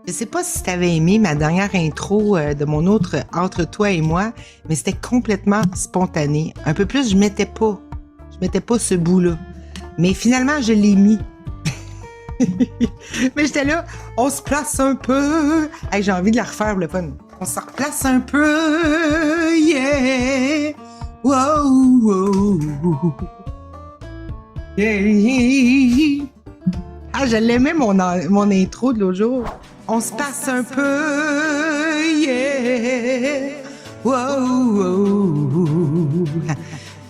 Je sais pas si tu avais aimé ma dernière intro de mon autre Entre toi et moi, mais c'était complètement spontané. Un peu plus, je mettais pas ce bout-là. Mais finalement, je l'ai mis. Mais j'étais là, on se place un peu. Hey, j'ai envie de la refaire, le fun. On se replace un peu, yeah. Wow, wow. Yeah. Ah, je l'aimais mon intro de l'autre jour. On se passe un peu, yeah. Wow, wow.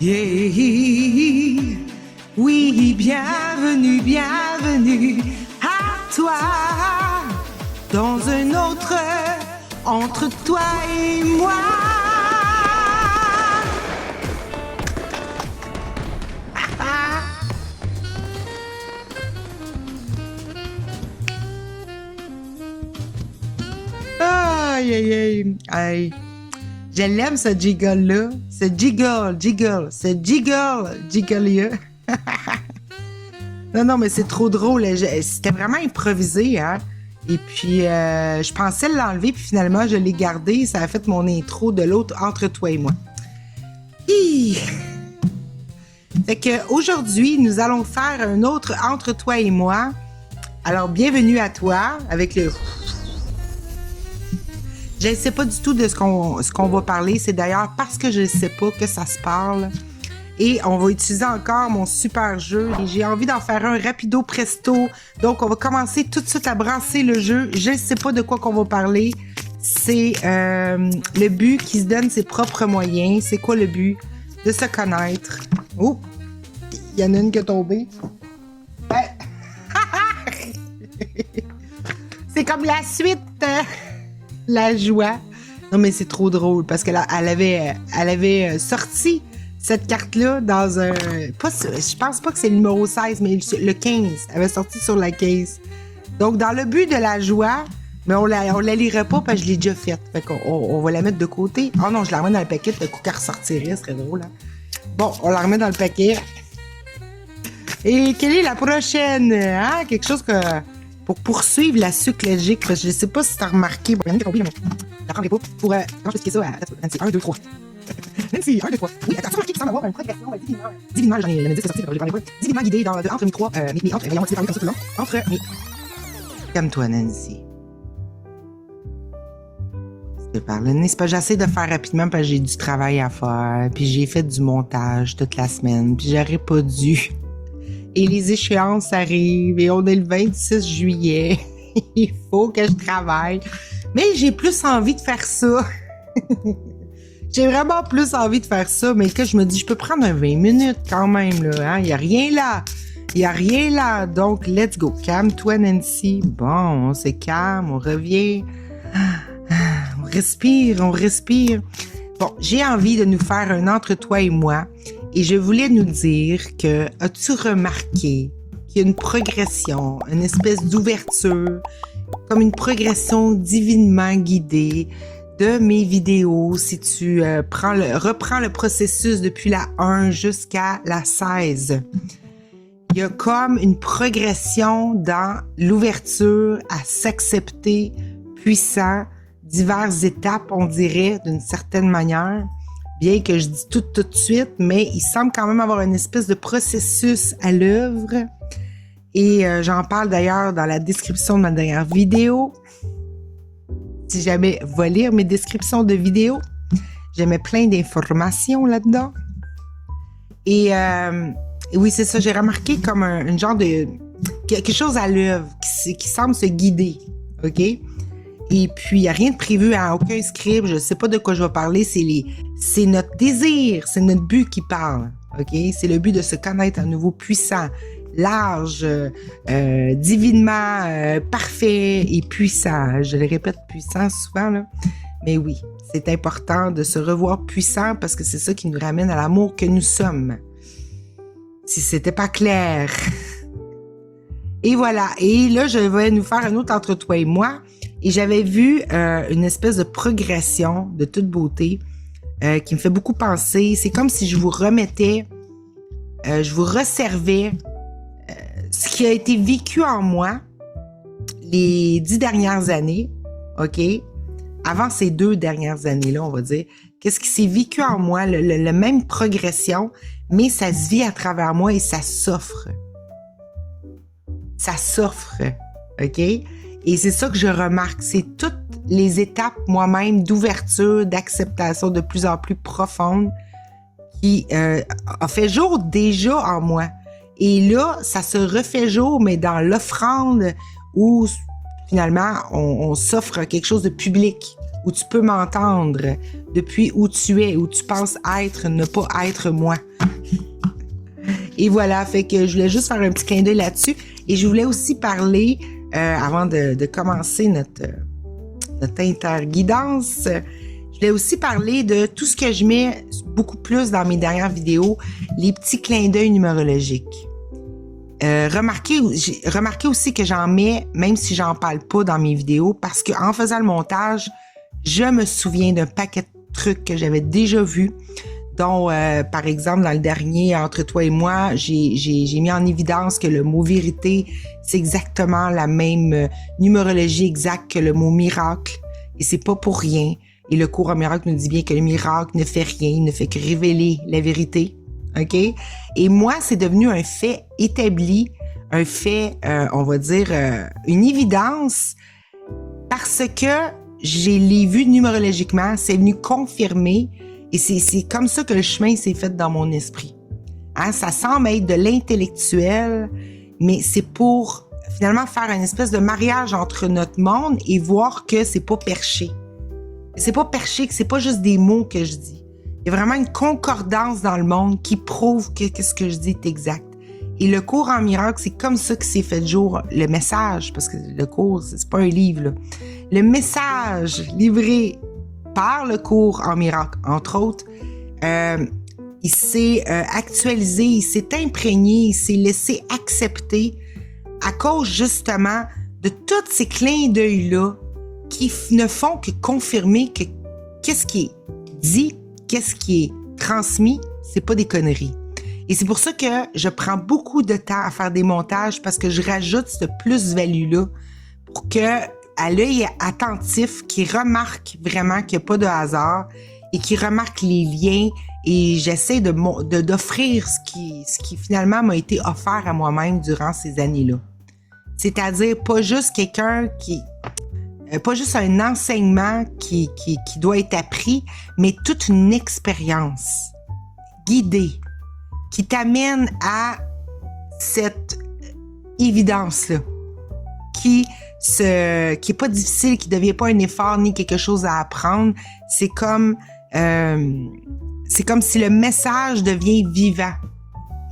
Yeah. Oui, bienvenue, bienvenue à toi. Dans un autre entre toi et moi. Aïe, aïe, aïe, aïe. Je l'aime, ce jiggle-là. Ce jiggle-là. Non, mais c'est trop drôle. C'était vraiment improvisé, hein. Et puis, je pensais l'enlever, puis finalement, je l'ai gardé. Ça a fait mon intro de l'autre Entre toi et moi. Hi! Fait qu'aujourd'hui, nous allons faire un autre Entre toi et moi. Alors, bienvenue à toi avec le... Je ne sais pas du tout de ce qu'on va parler. C'est d'ailleurs parce que je ne sais pas que ça se parle. Et on va utiliser encore mon super jeu. Et j'ai envie d'en faire un rapido presto. Donc, on va commencer tout de suite à brasser le jeu. Je ne sais pas de quoi qu'on va parler. C'est le but qui se donne ses propres moyens. C'est quoi le but? De se connaître. Oh! Il y en a une qui est tombée. C'est comme la suite. La joie. Non, mais c'est trop drôle parce qu'elle avait sorti cette carte-là dans un... je pense pas que c'est le numéro 16, mais le 15. Elle avait sorti sur la case. Donc, dans le but de la joie, mais on la lirait pas parce que je l'ai déjà faite. Fait qu'on va la mettre de côté. Oh non, je la remets dans le paquet. Le coup qu'elle ressortirait, ce serait drôle. Hein? Bon, on la remet dans le paquet. Et quelle est la prochaine? Hein? Quelque chose que... Pour poursuivre la suite logique, parce que je sais pas si t'as remarqué. Bon, Yannick a compris, mais la prendrai pas. Pour. Comment je peux expliquer ça à Nancy? 1, 2, 3. Nancy, 1, 2, 3. Oui, t'as remarqué qu'il semble avoir une progression divinement, j'en ai le 10 sorti, je l'ai parlé pas. Divinement guidé entre mes trois. Mes entre. Voyons, c'est parlé comme ça tout le long. Entre mes. Calme-toi, Nancy. Je parle. C'est pas, j'essaie de faire rapidement parce que j'ai du travail à faire. Puis j'ai fait du montage toute la semaine. Puis j'aurais pas dû. Et les échéances arrivent et on est le 26 juillet. Il faut que je travaille. Mais j'ai plus envie de faire ça. J'ai vraiment plus envie de faire ça, mais que je me dis, je peux prendre un 20 minutes quand même, là. Hein? Il n'y a rien là. Il n'y a rien là. Donc, let's go. Calme-toi, Nancy. Bon, on se calme, on revient. On respire. Bon, j'ai envie de nous faire un entre toi et moi. Et je voulais nous dire que, as-tu remarqué qu'il y a une progression, une espèce d'ouverture, comme une progression divinement guidée de mes vidéos, si tu reprends le processus depuis la 1 jusqu'à la 16. Il y a comme une progression dans l'ouverture à s'accepter puissant, diverses étapes, on dirait, d'une certaine manière. Bien que je dis tout de suite, mais il semble quand même avoir une espèce de processus à l'œuvre. Et j'en parle d'ailleurs dans la description de ma dernière vidéo. Si jamais va lire mes descriptions de vidéos, j'ai mis plein d'informations là-dedans. Et oui, c'est ça, j'ai remarqué comme un genre de... quelque chose à l'œuvre qui semble se guider, OK? Et puis, il n'y a rien de prévu à aucun script. Je ne sais pas de quoi je vais parler. C'est notre désir, c'est notre but qui parle. OK? C'est le but de se connaître à nouveau puissant, large, divinement, parfait et puissant. Je le répète puissant souvent, là. Mais oui, c'est important de se revoir puissant parce que c'est ça qui nous ramène à l'amour que nous sommes. Si c'était pas clair. Et voilà. Et là, je vais nous faire un autre entre toi et moi. Et j'avais vu une espèce de progression de toute beauté qui me fait beaucoup penser. C'est comme si je vous remettais, je vous resservais ce qui a été vécu en moi les 10 dernières années, OK, avant ces 2 dernières années-là, on va dire, qu'est-ce qui s'est vécu en moi, le même progression, mais ça se vit à travers moi et ça s'offre. Ça s'offre, OK? Et c'est ça que je remarque, c'est toutes les étapes moi-même d'ouverture, d'acceptation de plus en plus profonde qui a fait jour déjà en moi. Et là, ça se refait jour, mais dans l'offrande où finalement, on s'offre quelque chose de public, où tu peux m'entendre depuis où tu es, où tu penses être, ne pas être moi. Et voilà, fait que je voulais juste faire un petit clin d'œil là-dessus. Et je voulais aussi parler, avant de commencer notre interguidance, je voulais aussi parler de tout ce que je mets beaucoup plus dans mes dernières vidéos, les petits clins d'œil numérologiques. J'ai remarqué aussi que j'en mets, même si j'en parle pas dans mes vidéos, parce qu'en faisant le montage, je me souviens d'un paquet de trucs que j'avais déjà vus, dont, par exemple, dans le dernier, Entre toi et moi, j'ai mis en évidence que le mot vérité, c'est exactement la même numérologie exacte que le mot miracle, et c'est pas pour rien. Et le cours en miracle nous dit bien que le miracle ne fait rien, il ne fait que révéler la vérité. OK? Et moi, c'est devenu un fait établi, un fait, on va dire, une évidence, parce que je l'ai vu numérologiquement, c'est venu confirmer, et c'est comme ça que le chemin s'est fait dans mon esprit. Hein? Ça semble être de l'intellectuel, mais c'est pour finalement faire une espèce de mariage entre notre monde et voir que c'est pas perché. C'est pas perché, que c'est pas juste des mots que je dis. Il y a vraiment une concordance dans le monde qui prouve que ce que je dis est exact. Et le cours en miracle, c'est comme ça que s'est fait jour le message, parce que le cours, c'est pas un livre, là. Le message livré par le cours en miracle, entre autres, il s'est actualisé, il s'est imprégné, il s'est laissé accepter à cause justement de tous ces clins d'œil-là qui ne font que confirmer que qu'est-ce qui est dit, qu'est-ce qui est transmis, c'est pas des conneries. Et c'est pour ça que je prends beaucoup de temps à faire des montages parce que je rajoute ce plus-value-là pour que, à l'œil attentif, qui remarque vraiment qu'il n'y a pas de hasard et qui remarque les liens, et j'essaie d'offrir ce qui finalement m'a été offert à moi-même durant ces années-là. C'est-à-dire pas juste quelqu'un pas juste un enseignement qui doit être appris, mais toute une expérience guidée qui t'amène à cette évidence-là, qui est pas difficile, qui devient pas un effort ni quelque chose à apprendre. C'est comme si le message devient vivant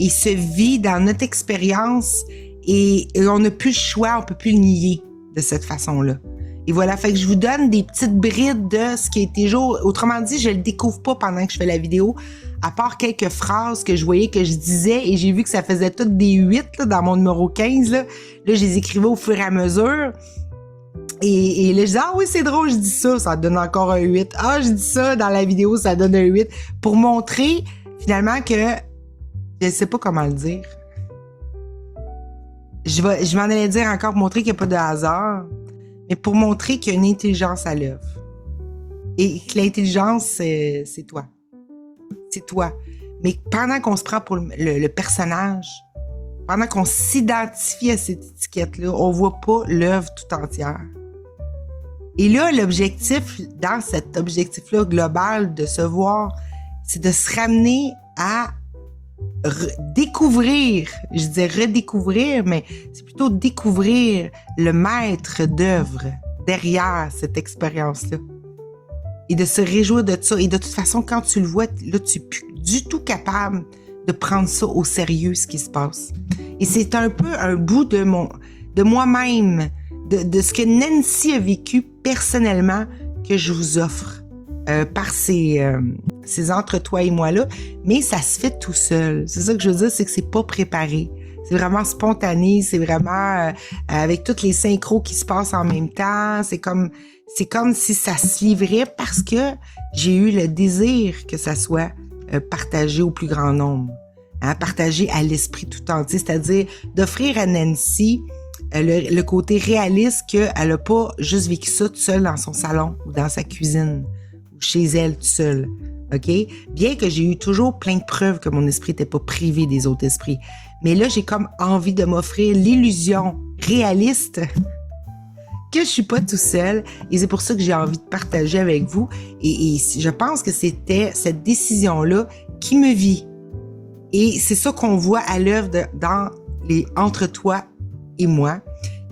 et se vit dans notre expérience et on n'a plus le choix, on peut plus le nier de cette façon-là. Et voilà, fait que je vous donne des petites brides de ce qui a été jour. Autrement dit, je le découvre pas pendant que je fais la vidéo, à part quelques phrases que je voyais que je disais, et j'ai vu que ça faisait toutes des 8 là, dans mon numéro 15. Là, je les écrivais au fur et à mesure. Et là, je dis, ah oui, c'est drôle, je dis ça donne encore un 8. Ah, je dis ça dans la vidéo, ça donne un 8. Pour montrer, finalement, que je sais pas comment le dire. Je m'en allais dire encore pour montrer qu'il n'y a pas de hasard, mais pour montrer qu'il y a une intelligence à l'œuvre. Et que l'intelligence, c'est toi. C'est toi. Mais pendant qu'on se prend pour le personnage, pendant qu'on s'identifie à cette étiquette-là, on voit pas l'œuvre tout entière. Et là, l'objectif, dans cet objectif-là global de se voir, c'est de se ramener à découvrir, je dis redécouvrir, mais c'est plutôt découvrir le maître d'œuvre derrière cette expérience-là. Et de se réjouir de ça. Et de toute façon, quand tu le vois, là, tu n'es plus du tout capable de prendre ça au sérieux, ce qui se passe. Et c'est un peu un bout de moi-même, de ce que Nancy a vécu personnellement, que je vous offre par ces entre toi et moi-là. Mais ça se fait tout seul. C'est ça que je veux dire, c'est que c'est pas préparé. C'est vraiment spontané, c'est vraiment avec toutes les synchros qui se passent en même temps. C'est comme si ça se livrait parce que j'ai eu le désir que ça soit partagé au plus grand nombre. Hein, partagé à l'esprit tout entier, c'est-à-dire d'offrir à Nancy le côté réaliste qu'elle a pas juste vécu ça toute seule dans son salon ou dans sa cuisine ou chez elle toute seule. OK? Bien que j'ai eu toujours plein de preuves que mon esprit n'était pas privé des autres esprits. Mais là, j'ai comme envie de m'offrir l'illusion réaliste que je suis pas tout seul. Et c'est pour ça que j'ai envie de partager avec vous. Et je pense que c'était cette décision-là qui me vit. Et c'est ça qu'on voit à l'œuvre dans les entre toi et moi,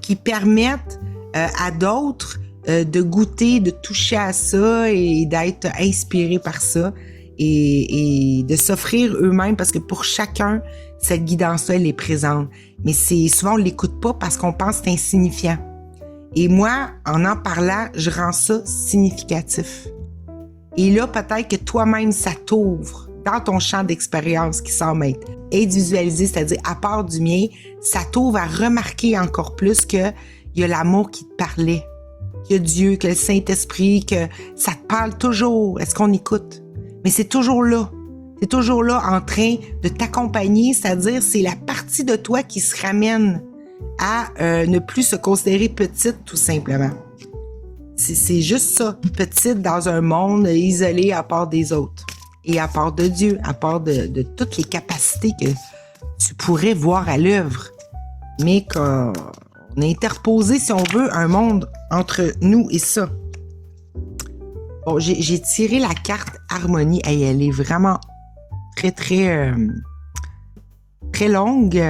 qui permettent à d'autres de goûter, de toucher à ça et d'être inspirés par ça et de s'offrir eux-mêmes, parce que pour chacun, cette guidance-là, elle est présente. Mais souvent, on l'écoute pas parce qu'on pense que c'est insignifiant. Et moi, en parlant, je rends ça significatif. Et là, peut-être que toi-même, ça t'ouvre dans ton champ d'expérience qui semble être visualisé, c'est-à-dire à part du mien, ça t'ouvre à remarquer encore plus qu'il y a l'amour qui te parlait, qu'il y a Dieu, que le Saint-Esprit, que ça te parle toujours. Est-ce qu'on écoute? Mais c'est toujours là. C'est toujours là en train de t'accompagner, c'est-à-dire c'est la partie de toi qui se ramène à ne plus se considérer petite, tout simplement. C'est juste ça, petite dans un monde isolé à part des autres. Et à part de Dieu, à part de toutes les capacités que tu pourrais voir à l'œuvre. Mais qu'on a interposé, si on veut, un monde entre nous et ça. Bon, j'ai tiré la carte harmonie. Hey, elle est vraiment très, très, très longue.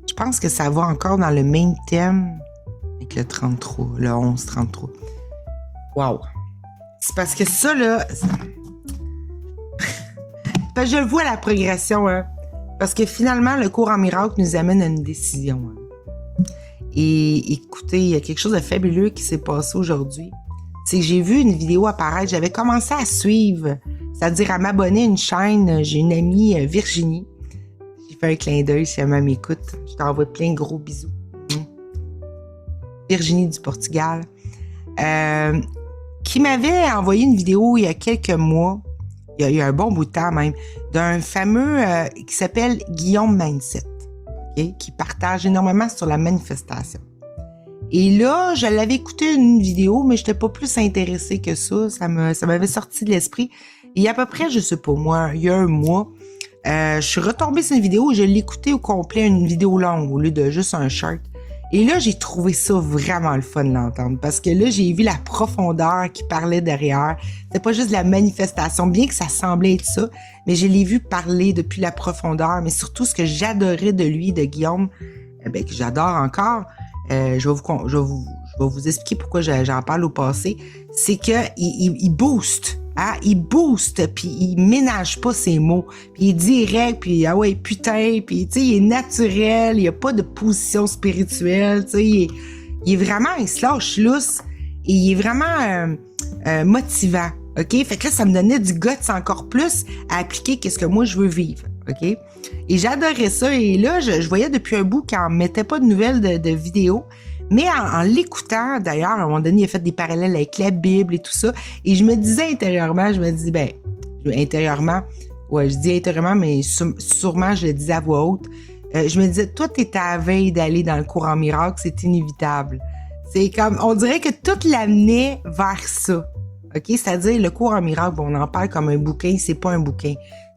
Je pense que ça va encore dans le même thème avec le 33, le 11-33. Wow! C'est parce que ça, là... je le vois, la progression, hein. Parce que finalement, le cours en miracle nous amène à une décision. Hein. Et écoutez, il y a quelque chose de fabuleux qui s'est passé aujourd'hui. C'est que j'ai vu une vidéo apparaître. J'avais commencé à suivre, c'est-à-dire à m'abonner à une chaîne. J'ai une amie, Virginie. J'ai fait un clin d'œil si elle m'écoute. Je t'envoie plein de gros bisous. Virginie du Portugal. Qui m'avait envoyé une vidéo il y a quelques mois. Il y a un bon bout de temps même, d'un fameux qui s'appelle Guillaume Mindset, okay, qui partage énormément sur la manifestation. Et là, je l'avais écouté une vidéo, mais je n'étais pas plus intéressée que ça. Ça m'avait sorti de l'esprit. Et il y a à peu près, je sais pas moi, il y a un mois, je suis retombée sur une vidéo et je l'ai écoutée au complet, une vidéo longue au lieu de juste un short. Et là, j'ai trouvé ça vraiment le fun de l'entendre parce que là, j'ai vu la profondeur qui parlait derrière. C'était pas juste de la manifestation, bien que ça semblait être ça, mais je l'ai vu parler depuis la profondeur, mais surtout ce que j'adorais de lui, de Guillaume, que j'adore encore, je vais vous expliquer pourquoi j'en parle au passé, c'est que il booste. Hein? Il booste, puis il ménage pas ses mots. Puis il est direct, puis ah ouais, putain, puis tu sais, il est naturel, il y a pas de position spirituelle, tu sais, il est vraiment, il se lâche lousse, et il est vraiment motivant, OK? Fait que là, ça me donnait du guts encore plus à appliquer qu'est-ce que moi je veux vivre, OK? Et j'adorais ça, et là, je voyais depuis un bout qu'il en mettait pas de nouvelles de vidéos. Mais en l'écoutant, d'ailleurs, à un moment donné, il a fait des parallèles avec la Bible et tout ça. Et je me disais intérieurement, intérieurement, mais sûrement, je le disais à voix haute. Je me disais, toi, t'es à la veille d'aller dans le cours en miracle, c'est inévitable. C'est comme, on dirait que tout l'amenait vers ça. OK? C'est-à-dire, le cours en miracle, on en parle comme un bouquin, c'est pas un bouquin.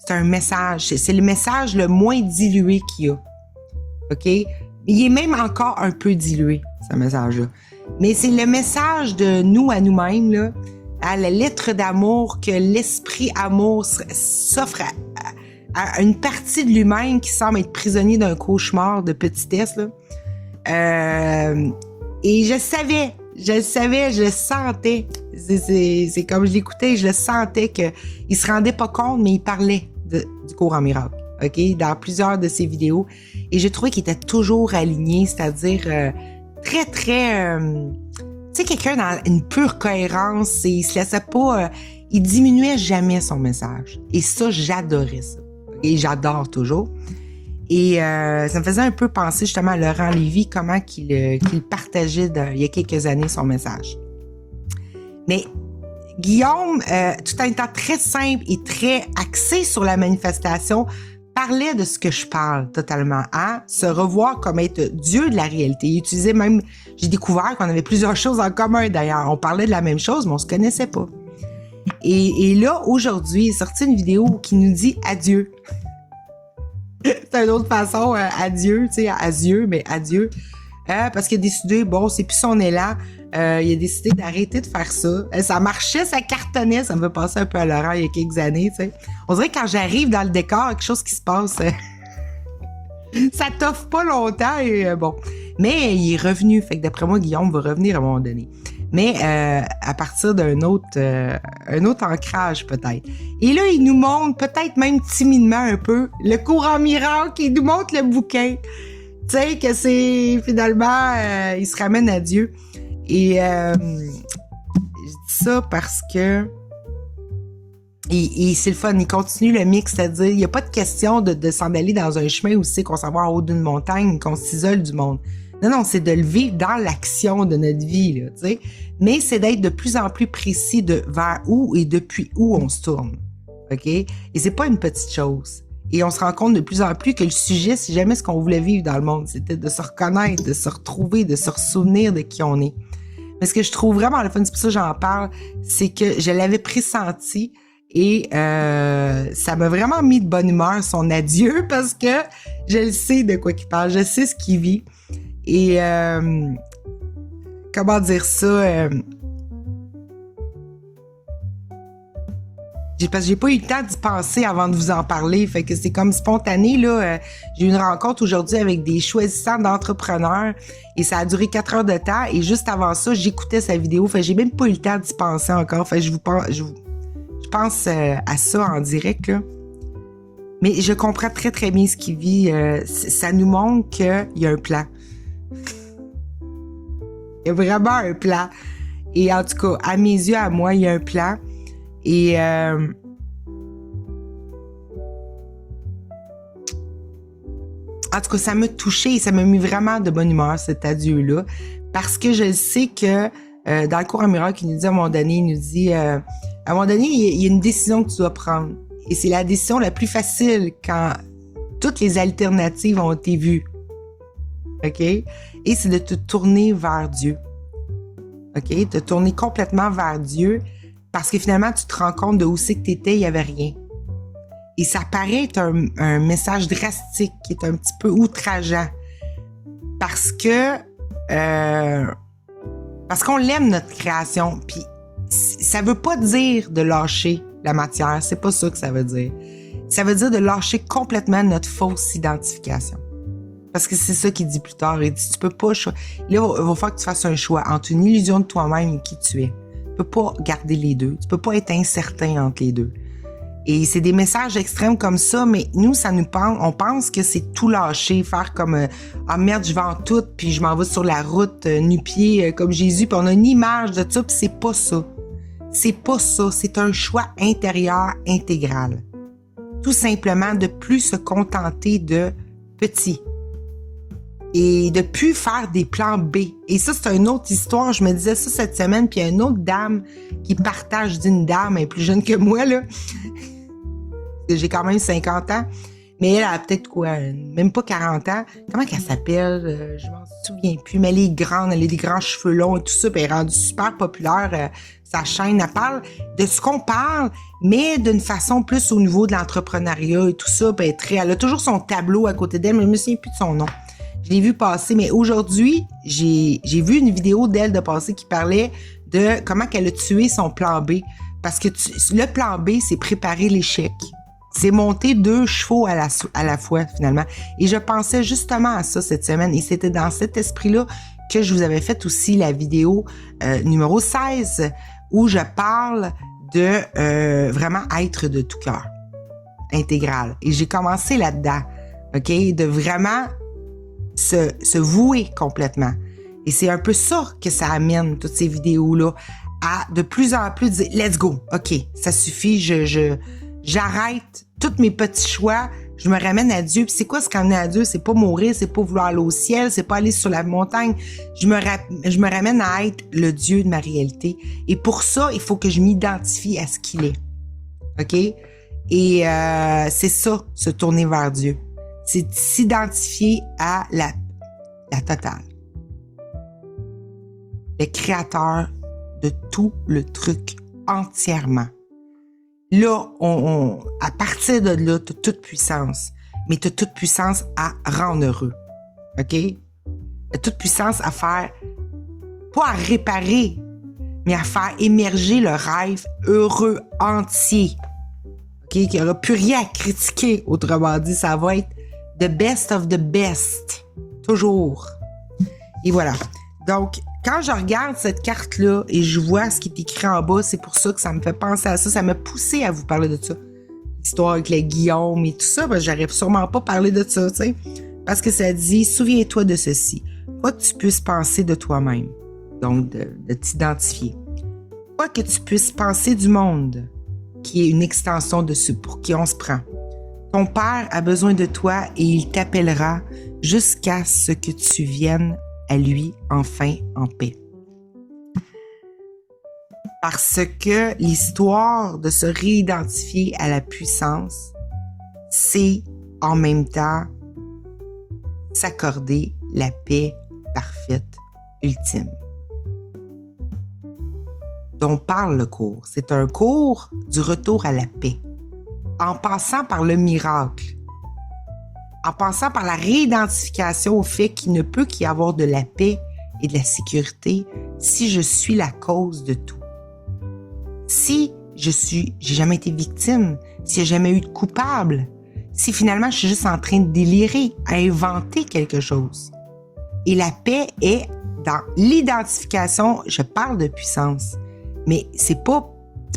C'est un message. C'est le message le moins dilué qu'il y a. OK? Il est même encore un peu dilué, ce message-là. Mais c'est le message de nous à nous-mêmes, là, à la lettre d'amour que l'esprit amour s'offre à une partie de lui-même qui semble être prisonnier d'un cauchemar de petitesse, là. Et je le sentais. C'est comme je l'écoutais, je le sentais qu'il se rendait pas compte, mais il parlait du cours en miracle. OK, dans plusieurs de ses vidéos. Et j'ai trouvé qu'il était toujours aligné, c'est-à-dire très, très... tu sais, quelqu'un dans une pure cohérence, et il se laissait pas... il diminuait jamais son message. Et ça, j'adorais ça. Et j'adore toujours. Et ça me faisait un peu penser justement à Laurent Lévy, comment qu'il partageait il y a quelques années son message. Mais Guillaume, tout en étant très simple et très axé sur la manifestation, parlait de ce que je parle totalement, hein? Se revoir comme être Dieu de la réalité. Il utilisait même, j'ai découvert qu'on avait plusieurs choses en commun d'ailleurs. On parlait de la même chose, mais on se connaissait pas. Et là, aujourd'hui, il est sorti une vidéo qui nous dit adieu. C'est une autre façon, adieu, tu sais, adieu, mais adieu. Parce qu'il a décidé, bon, c'est plus son élan. Il a décidé d'arrêter de faire ça. Ça marchait, ça cartonnait. Ça me fait passer un peu à l'horreur il y a quelques années, tu sais. On dirait que quand j'arrive dans le décor, quelque chose qui se passe. Ça t'offre pas longtemps et bon. Mais il est revenu. Fait que d'après moi, Guillaume va revenir à un moment donné. Mais à partir d'un autre ancrage peut-être. Et là, il nous montre, peut-être même timidement un peu, le courant miracle. Il nous montre le bouquin. Tu sais, que c'est finalement, il se ramène à Dieu. Et je dis ça parce que et c'est le fun, il continue le mix, c'est-à-dire il n'y a pas de question de s'en aller dans un chemin où c'est qu'on s'en va en haut d'une montagne, qu'on s'isole du monde. Non, c'est de le vivre dans l'action de notre vie, là, tu sais. Mais c'est d'être de plus en plus précis de vers où et depuis où on se tourne. OK? Et c'est pas une petite chose. Et on se rend compte de plus en plus que le sujet, c'est jamais ce qu'on voulait vivre dans le monde. C'était de se reconnaître, de se retrouver, de se ressouvenir de qui on est. Mais ce que je trouve vraiment le fun, c'est pour ça que j'en parle, c'est que je l'avais pressenti et ça m'a vraiment mis de bonne humeur son adieu parce que je le sais de quoi il parle, je sais ce qu'il vit. Et comment dire ça? Parce que j'ai pas eu le temps d'y penser avant de vous en parler. Fait que c'est comme spontané, là. J'ai eu une rencontre aujourd'hui avec des choisissants d'entrepreneurs et ça a duré 4 heures de temps. Et juste avant ça, j'écoutais sa vidéo. Fait que j'ai même pas eu le temps d'y penser encore. Fait que je pense à ça en direct, là. Mais je comprends très, très bien ce qu'il vit. Ça nous montre qu'il y a un plan. Il y a vraiment un plan. Et en tout cas, à mes yeux, à moi, il y a un plan. Et en tout cas, ça m'a touchée et ça m'a mis vraiment de bonne humeur, cet adieu-là. Parce que je sais que dans le cours en miracle, il nous dit à un moment donné, il y a une décision que tu dois prendre. Et c'est la décision la plus facile quand toutes les alternatives ont été vues. OK? Et c'est de te tourner vers Dieu. OK? Te tourner complètement vers Dieu. Parce que finalement, tu te rends compte de où c'est que tu étais, il n'y avait rien. Et ça paraît être un message drastique, qui est un petit peu outrageant. Parce qu'on l'aime, notre création. Puis ça veut pas dire de lâcher la matière. C'est pas ça que ça veut dire. Ça veut dire de lâcher complètement notre fausse identification. Parce que c'est ça qu'il dit plus tard. Il dit, tu peux pas... Là, il va falloir que tu fasses un choix entre une illusion de toi-même et qui tu es. Tu peux pas garder les deux. Tu peux pas être incertain entre les deux. Et c'est des messages extrêmes comme ça, mais nous, on pense que c'est tout lâcher, faire comme ah merde, je vais en tout, puis je m'en vais sur la route nu-pied comme Jésus, puis on a une image de ça, puis c'est pas ça. C'est pas ça. C'est un choix intérieur intégral. Tout simplement de plus se contenter de petit. Et de plus faire des plans B. Et ça, c'est une autre histoire. Je me disais ça cette semaine, puis il y a une autre dame qui partage, je dis une dame, elle est plus jeune que moi, là. J'ai quand même 50 ans. Mais elle a peut-être quoi, même pas 40 ans. Comment qu'elle s'appelle? Je m'en souviens plus. Mais elle est grande, elle a des grands cheveux longs et tout ça, puis elle est rendue super populaire. Sa chaîne, elle parle de ce qu'on parle, mais d'une façon plus au niveau de l'entrepreneuriat et tout ça. Puis elle a toujours son tableau à côté d'elle, mais je me souviens plus de son nom. Je l'ai vu passer, mais aujourd'hui, j'ai vu une vidéo d'elle de passer qui parlait de comment qu'elle a tué son plan B. Parce que le plan B, c'est préparer l'échec. C'est monter 2 chevaux à la fois, finalement. Et je pensais justement à ça cette semaine. Et c'était dans cet esprit-là que je vous avais fait aussi la vidéo numéro 16, où je parle de vraiment être de tout cœur. Intégral. Et j'ai commencé là-dedans. OK? De vraiment se vouer complètement. Et c'est un peu ça que ça amène, toutes ces vidéos-là, à de plus en plus dire, let's go, OK, ça suffit, j'arrête tous mes petits choix, je me ramène à Dieu. Puis c'est quoi ce qu'amener à Dieu? C'est pas mourir, c'est pas vouloir aller au ciel, c'est pas aller sur la montagne. Je me ramène à être le Dieu de ma réalité. Et pour ça, il faut que je m'identifie à ce qu'il est. OK? Et c'est ça, se tourner vers Dieu. C'est s'identifier à la totale. Le créateur de tout le truc entièrement. Là, à partir de là, tu as toute puissance. Mais tu as toute puissance à rendre heureux. OK? Tu as toute puissance à faire, pas à réparer, mais à faire émerger le rêve heureux entier. OK? Qu'il n'y aura plus rien à critiquer. Autrement dit, ça va être the best of the best. Toujours. Et voilà. Donc, quand je regarde cette carte-là et je vois ce qui est écrit en bas, c'est pour ça que ça me fait penser à ça. Ça m'a poussé à vous parler de ça. L'histoire avec les Guillaume et tout ça, parce que j'aurais sûrement pas parlé de ça, tu sais. Parce que ça dit, souviens-toi de ceci. Quoi que tu puisses penser de toi-même. Donc, de t'identifier. Quoi que tu puisses penser du monde, qui est une extension de ce pour qui on se prend. Ton Père a besoin de toi et il t'appellera jusqu'à ce que tu viennes à lui enfin en paix. Parce que l'histoire de se réidentifier à la puissance, c'est en même temps s'accorder la paix parfaite ultime. Dont parle le cours. C'est un cours du retour à la paix. En passant par le miracle. En passant par la réidentification au fait qu'il ne peut qu'y avoir de la paix et de la sécurité si je suis la cause de tout. Si j'ai jamais été victime, s'il n'y a jamais eu de coupable, si finalement je suis juste en train de délirer, à inventer quelque chose. Et la paix est dans l'identification, je parle de puissance, mais c'est pas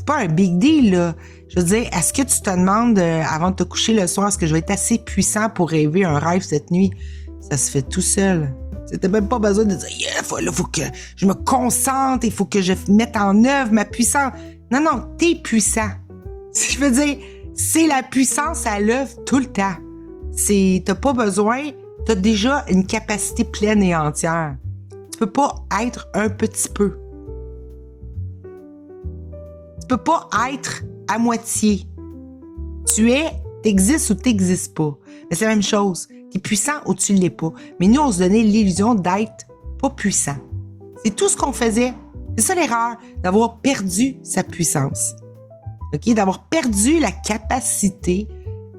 un big deal, là. Je veux dire, est-ce que tu te demandes, avant de te coucher le soir, est-ce que je vais être assez puissant pour rêver un rêve cette nuit? Ça se fait tout seul. T'as même pas besoin de dire, faut que je me concentre, il faut que je mette en œuvre ma puissance. Non, t'es puissant. Je veux dire, c'est la puissance à l'œuvre tout le temps. T'as pas besoin, t'as déjà une capacité pleine et entière. Tu peux pas être un petit peu. Tu peux pas être à moitié. T'existes ou t'existes pas. Mais c'est la même chose. T'es puissant ou tu l'es pas. Mais nous, on se donnait l'illusion d'être pas puissant. C'est tout ce qu'on faisait. C'est ça l'erreur, d'avoir perdu sa puissance. OK? D'avoir perdu la capacité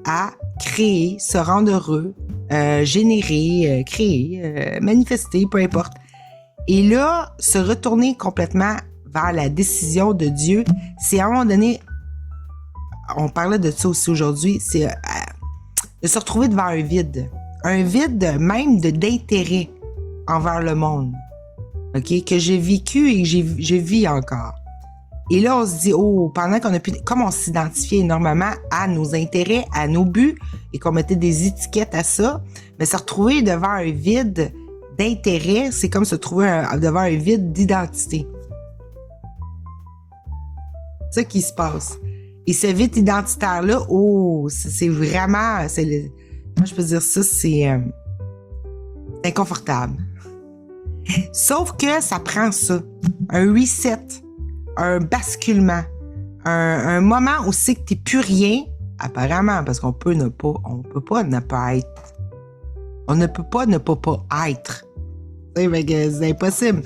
à créer, se rendre heureux, générer, créer, manifester, peu importe. Et là, se retourner complètement vers la décision de Dieu, c'est à un moment donné, on parlait de ça aussi aujourd'hui, c'est de se retrouver devant un vide même d'intérêt envers le monde, ok, que j'ai vécu et que je vis encore. Et là, on se dit, pendant qu'on a pu, comme on s'identifiait énormément à nos intérêts, à nos buts, et qu'on mettait des étiquettes à ça, mais se retrouver devant un vide d'intérêt, c'est comme se trouver devant un vide d'identité. C'est ça qui se passe. Et ce vide identitaire-là, c'est vraiment, moi je peux dire ça, c'est inconfortable. Sauf que ça prend ça, un reset, un basculement, un moment où c'est que t'es plus rien, apparemment, parce qu'on peut pas ne pas être. On ne peut pas ne pas être. C'est impossible.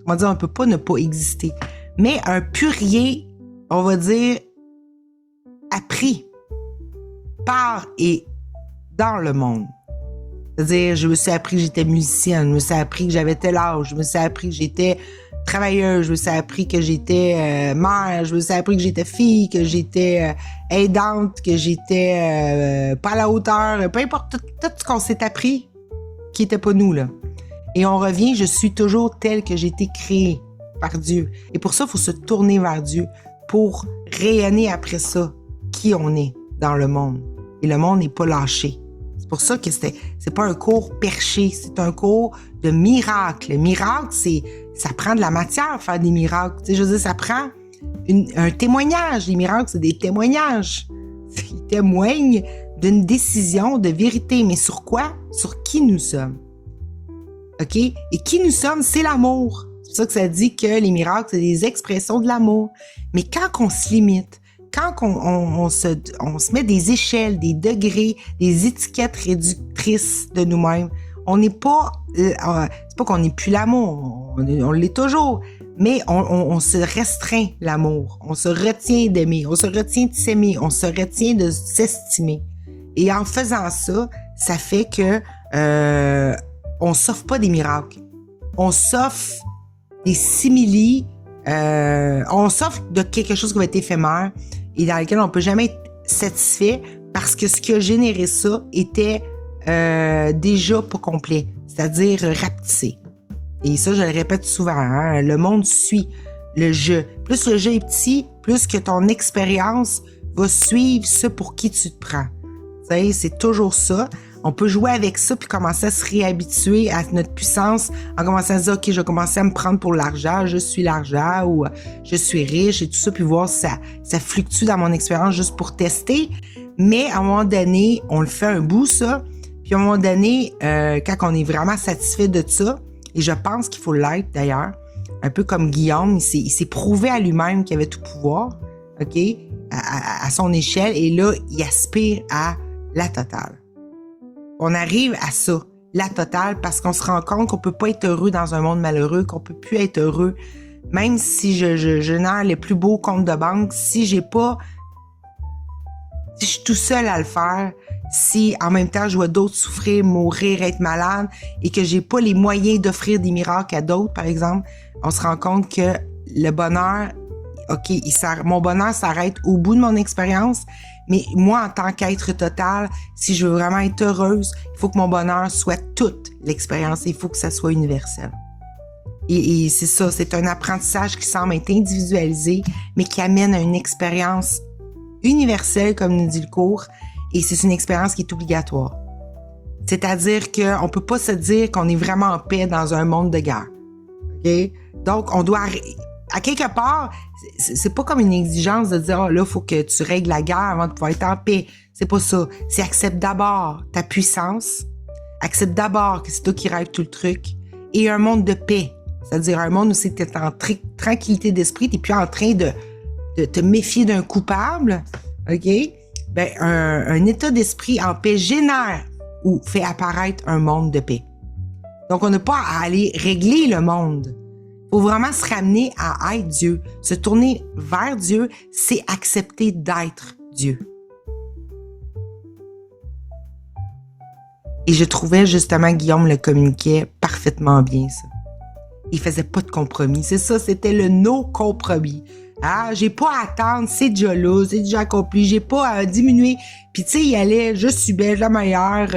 On va dire, on peut pas ne pas exister. Mais un plus rien, on va dire, appris par et dans le monde. C'est-à-dire, je me suis appris que j'étais musicienne, je me suis appris que j'avais tel âge, je me suis appris que j'étais travailleuse, je me suis appris que j'étais mère, je me suis appris que j'étais fille, que j'étais aidante, que j'étais pas à la hauteur, peu importe, tout ce qu'on s'est appris qui était pas nous, là. Et on revient, je suis toujours telle que j'ai été créée par Dieu. Et pour ça, il faut se tourner vers Dieu pour rayonner après ça qui on est dans le monde. Et le monde n'est pas lâché. C'est pour ça que c'est pas un cours perché, c'est un cours de miracle. Le miracle, ça prend de la matière, faire des miracles. Tu sais, je veux dire, ça prend un témoignage. Les miracles, c'est des témoignages. Ils témoignent d'une décision de vérité. Mais sur quoi? Sur qui nous sommes. OK? Et qui nous sommes, c'est l'amour. C'est pour ça que ça dit que les miracles, c'est des expressions de l'amour. Mais quand on se limite, quand on se met des échelles, des degrés, des étiquettes réductrices de nous-mêmes, on n'est pas... c'est pas qu'on n'est plus l'amour, on l'est toujours, mais on se restreint l'amour, on se retient d'aimer, on se retient de s'aimer, on se retient de s'estimer. Et en faisant ça, ça fait que on s'offre pas des miracles. On s'offre des simili, on s'offre de quelque chose qui va être éphémère et dans lequel on peut jamais être satisfait parce que ce qui a généré ça était déjà pas complet, c'est-à-dire rapetissé. Et ça, je le répète souvent, hein, le monde suit le jeu. Plus le jeu est petit, plus que ton expérience va suivre ce pour qui tu te prends. Tu sais, c'est toujours ça. On peut jouer avec ça puis commencer à se réhabituer à notre puissance en commençant à se dire, OK, je vais commencer à me prendre pour l'argent, je suis l'argent ou je suis riche et tout ça, puis voir si ça fluctue dans mon expérience juste pour tester. Mais à un moment donné, on le fait un bout, ça. Puis à un moment donné, quand on est vraiment satisfait de ça, et je pense qu'il faut l'être d'ailleurs, un peu comme Guillaume, il s'est prouvé à lui-même qu'il avait tout pouvoir, OK, à son échelle, et là, il aspire à la totale. On arrive à ça, la totale, parce qu'on se rend compte qu'on peut pas être heureux dans un monde malheureux, qu'on peut plus être heureux, même si je génère les plus beaux comptes de banque, si je suis tout seul à le faire, si en même temps je vois d'autres souffrir, mourir, être malade et que j'ai pas les moyens d'offrir des miracles à d'autres, par exemple, on se rend compte que le bonheur, OK, mon bonheur s'arrête au bout de mon expérience, mais moi, en tant qu'être total, si je veux vraiment être heureuse, il faut que mon bonheur soit toute l'expérience, il faut que ça soit universel. Et c'est ça, c'est un apprentissage qui semble être individualisé, mais qui amène à une expérience universelle, comme nous dit le cours, et c'est une expérience qui est obligatoire. C'est-à-dire qu'on peut pas se dire qu'on est vraiment en paix dans un monde de guerre. OK? Donc, on doit... À quelque part, c'est pas comme une exigence de dire, là, faut que tu règles la guerre avant de pouvoir être en paix. C'est pas ça. C'est accepte d'abord ta puissance. Accepte d'abord que c'est toi qui règle tout le truc. Et un monde de paix. C'est-à-dire un monde où c'est t'es en tranquillité d'esprit, t'es plus en train de te méfier d'un coupable. OK? Ben, un état d'esprit en paix génère ou fait apparaître un monde de paix. Donc, on n'a pas à aller régler le monde. Faut vraiment se ramener à être Dieu. Se tourner vers Dieu, c'est accepter d'être Dieu. Et je trouvais justement Guillaume le communiquait parfaitement bien, ça. Il faisait pas de compromis. C'est ça, c'était le no-compromis. Ah, j'ai pas à attendre, c'est déjà là, c'est déjà accompli, j'ai pas à diminuer. Puis tu sais, il allait, je suis belle, la meilleure,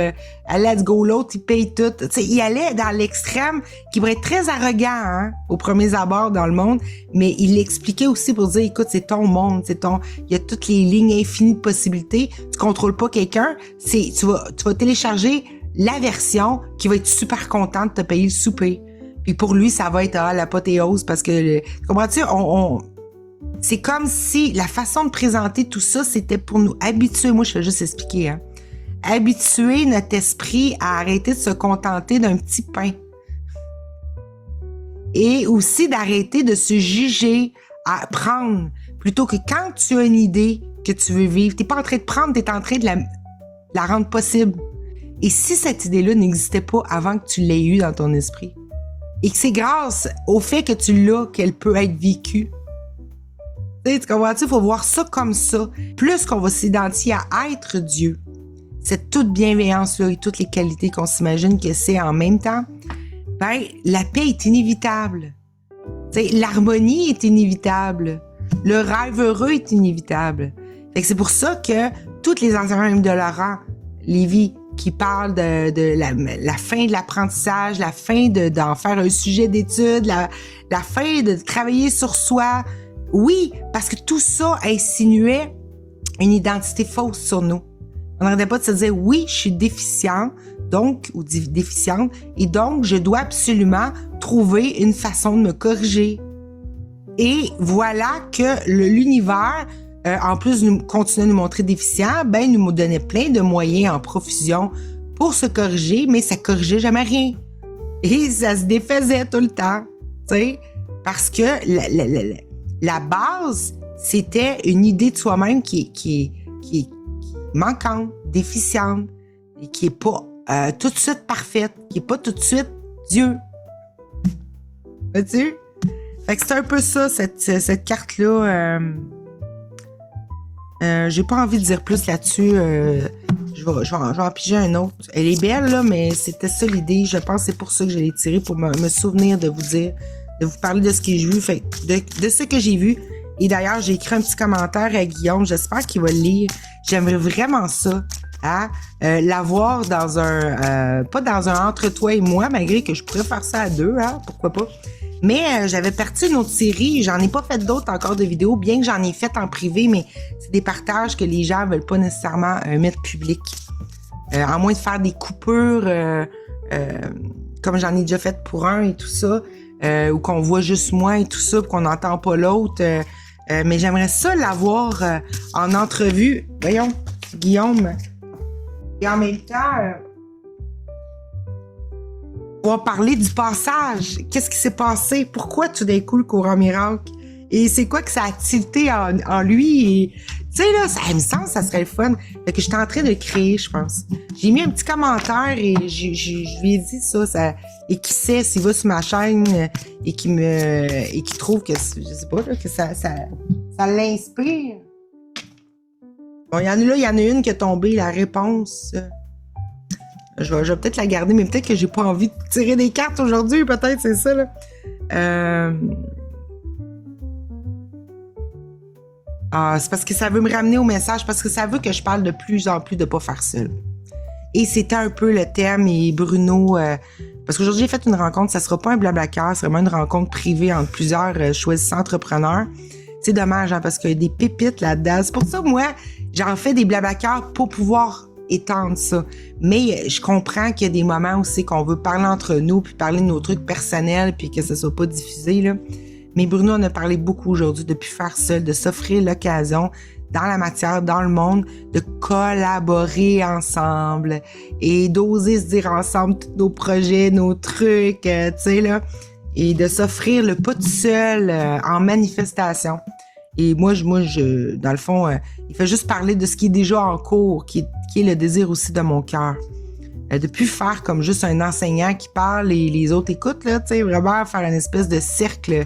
let's go, l'autre, il paye tout. Tu sais, il allait dans l'extrême, qui pourrait être très arrogant, hein, aux premiers abords dans le monde, mais il l'expliquait aussi pour dire, écoute, c'est ton monde, il y a toutes les lignes infinies de possibilités, tu contrôles pas quelqu'un, tu vas télécharger la version qui va être super contente de te payer le souper. Puis pour lui, ça va être l'apothéose parce que, comprends-tu, c'est comme si la façon de présenter tout ça, c'était pour nous habituer, moi je vais juste expliquer, hein, habituer notre esprit à arrêter de se contenter d'un petit pain. Et aussi d'arrêter de se juger, à prendre, plutôt que quand tu as une idée que tu veux vivre, t'es pas en train de prendre, t'es en train de la rendre possible. Et si cette idée-là n'existait pas avant que tu l'aies eue dans ton esprit, et que c'est grâce au fait que tu l'as qu'elle peut être vécue. Tu comprends-tu? Il faut voir ça comme ça. Plus qu'on va s'identifier à être Dieu, cette toute bienveillance-là et toutes les qualités qu'on s'imagine que c'est en même temps, ben, la paix est inévitable. Tu sais, l'harmonie est inévitable. Le rêve heureux est inévitable. Fait que c'est pour ça que toutes les enseignements, même de Laurent Lévy, qui parle de la fin de l'apprentissage, la fin d'en faire un sujet d'étude, la fin de travailler sur soi. Oui, parce que tout ça insinuait une identité fausse sur nous. On n'arrêtait pas de se dire, oui, je suis déficient, donc, ou déficiente, et donc, je dois absolument trouver une façon de me corriger. Et voilà que l'univers, en plus de nous continuer à nous montrer déficient, ben, nous donnait plein de moyens en profusion pour se corriger, mais ça corrigeait jamais rien. Et ça se défaisait tout le temps, tu sais, parce que la base, c'était une idée de soi-même qui est manquante, déficiente, et qui est pas tout de suite parfaite, qui est pas tout de suite Dieu. Vois-tu? Fait que c'est un peu ça, cette carte-là. J'ai pas envie de dire plus là-dessus. Je vais en piger un autre. Elle est belle, là, mais c'était ça l'idée. Je pense que c'est pour ça que je l'ai tirée, pour me souvenir de vous dire, de vous parler de ce que j'ai vu. Fait de ce que j'ai vu. Et d'ailleurs, j'ai écrit un petit commentaire à Guillaume. J'espère qu'il va le lire. J'aimerais vraiment ça. L'avoir dans un... pas dans un entre toi et moi, malgré que je pourrais faire ça à deux. Pourquoi pas? Mais j'avais parti une autre série, j'en ai pas fait d'autres encore de vidéos, bien que j'en ai fait en privé, mais c'est des partages que les gens veulent pas nécessairement mettre public. À moins de faire des coupures, comme j'en ai déjà fait pour un et tout ça, ou qu'on voit juste moi et tout ça, puis qu'on n'entend pas l'autre. Mais j'aimerais ça l'avoir en entrevue. Voyons, Guillaume. Et en même temps... on va parler du passage. Qu'est-ce qui s'est passé? Pourquoi tout d'un coup le courant miracle? Et c'est quoi que ça a tilté en lui? Et, tu sais, là, ça me semble, ça serait le fun. Fait que j'étais en train de créer, je pense. J'ai mis un petit commentaire et je lui ai dit ça, et qui sait s'il va sur ma chaîne et qui trouve que, je sais pas, là, que ça l'inspire. Bon, il y en a une qui est tombée, la réponse. Je vais peut-être la garder, mais peut-être que j'ai pas envie de tirer des cartes aujourd'hui, peut-être, c'est ça, là. C'est parce que ça veut me ramener au message, parce que ça veut que je parle de plus en plus de pas faire seul. Et c'était un peu le thème, et Bruno... parce qu'aujourd'hui, j'ai fait une rencontre, ça sera pas un blablacar, c'est vraiment une rencontre privée entre plusieurs choisissants entrepreneurs. C'est dommage, parce qu'il y a des pépites là-dedans. C'est pour ça, moi, j'en fais des blablacar pour pouvoir étendre ça. Mais je comprends qu'il y a des moments où c'est qu'on veut parler entre nous, puis parler de nos trucs personnels, puis que ça soit pas diffusé, là. Mais Bruno en a parlé beaucoup aujourd'hui de plus faire seul, de s'offrir l'occasion dans la matière, dans le monde, de collaborer ensemble et d'oser se dire ensemble tous nos projets, nos trucs, tu sais, là, et de s'offrir le pas tout seul en manifestation. Et moi, dans le fond, il fait juste parler de ce qui est déjà en cours, qui est le désir aussi de mon cœur. De plus faire comme juste un enseignant qui parle et les autres écoutent, là, tu sais, vraiment faire une espèce de cercle,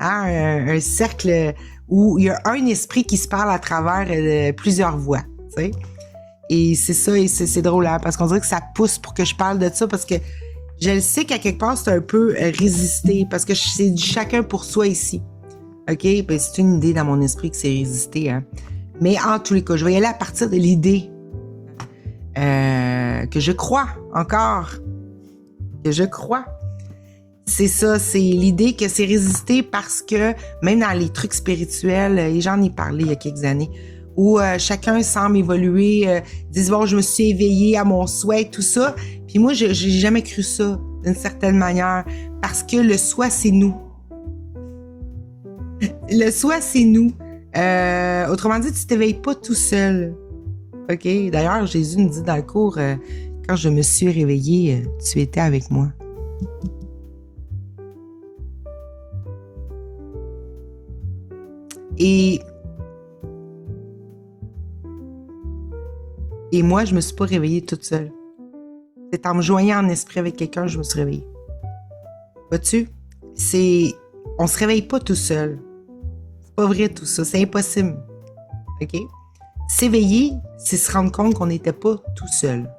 un cercle où il y a un esprit qui se parle à travers plusieurs voix, tu sais. Et c'est ça, et c'est drôle, parce qu'on dirait que ça pousse pour que je parle de ça, parce que je le sais qu'à quelque part, c'est un peu résister, parce que c'est du chacun pour soi ici. OK? Ben, c'est une idée dans mon esprit que c'est résister, hein. Mais en tous les cas, je vais y aller à partir de l'idée que je crois encore. Que je crois. C'est ça, c'est l'idée que c'est résister parce que, même dans les trucs spirituels, et j'en ai parlé il y a quelques années, où chacun semble évoluer, disent, bon, je me suis éveillée à mon souhait, tout ça. Puis moi, j'ai jamais cru ça, d'une certaine manière, parce que le soi, c'est nous. Le soi, c'est nous. Autrement dit, tu t'éveilles pas tout seul. OK? D'ailleurs, Jésus nous dit dans le cours, quand je me suis réveillée, tu étais avec moi. Et moi, je me suis pas réveillée toute seule. C'est en me joignant en esprit avec quelqu'un que je me suis réveillée. Vois-tu? On se réveille pas tout seul. C'est pas vrai tout ça, c'est impossible. OK? S'éveiller, c'est se rendre compte qu'on n'était pas tout seul.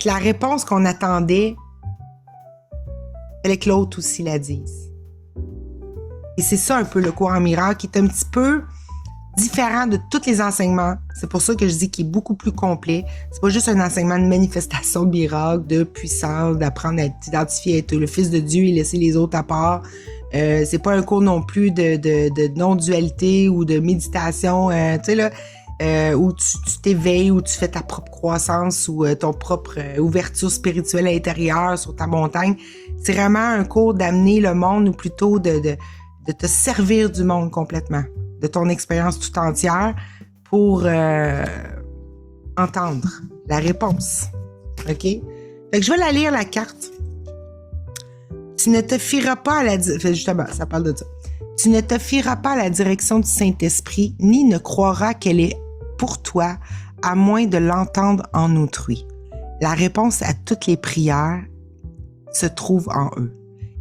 Que la réponse qu'on attendait, fallait que l'autre aussi la dise. Et c'est ça un peu le courant miracle, qui est un petit peu différent de tous les enseignements. C'est pour ça que je dis qu'il est beaucoup plus complet. C'est pas juste un enseignement de manifestation de miracle, de puissance, d'apprendre à t'identifier, à être le Fils de Dieu et laisser les autres à part. C'est pas un cours non plus de non-dualité ou de méditation, tu sais là, où tu t'éveilles, où tu fais ta propre croissance ou ton propre ouverture spirituelle intérieure sur ta montagne. C'est vraiment un cours d'amener le monde, ou plutôt de te servir du monde complètement, de ton expérience tout entière pour entendre la réponse. OK? Fait que je vais la lire, la carte. Tu ne te fieras pas à la... Justement, ça parle de ça. Tu ne te fieras pas à la direction du Saint-Esprit, ni ne croiras qu'elle est pour toi, à moins de l'entendre en autrui. La réponse à toutes les prières se trouve en eux.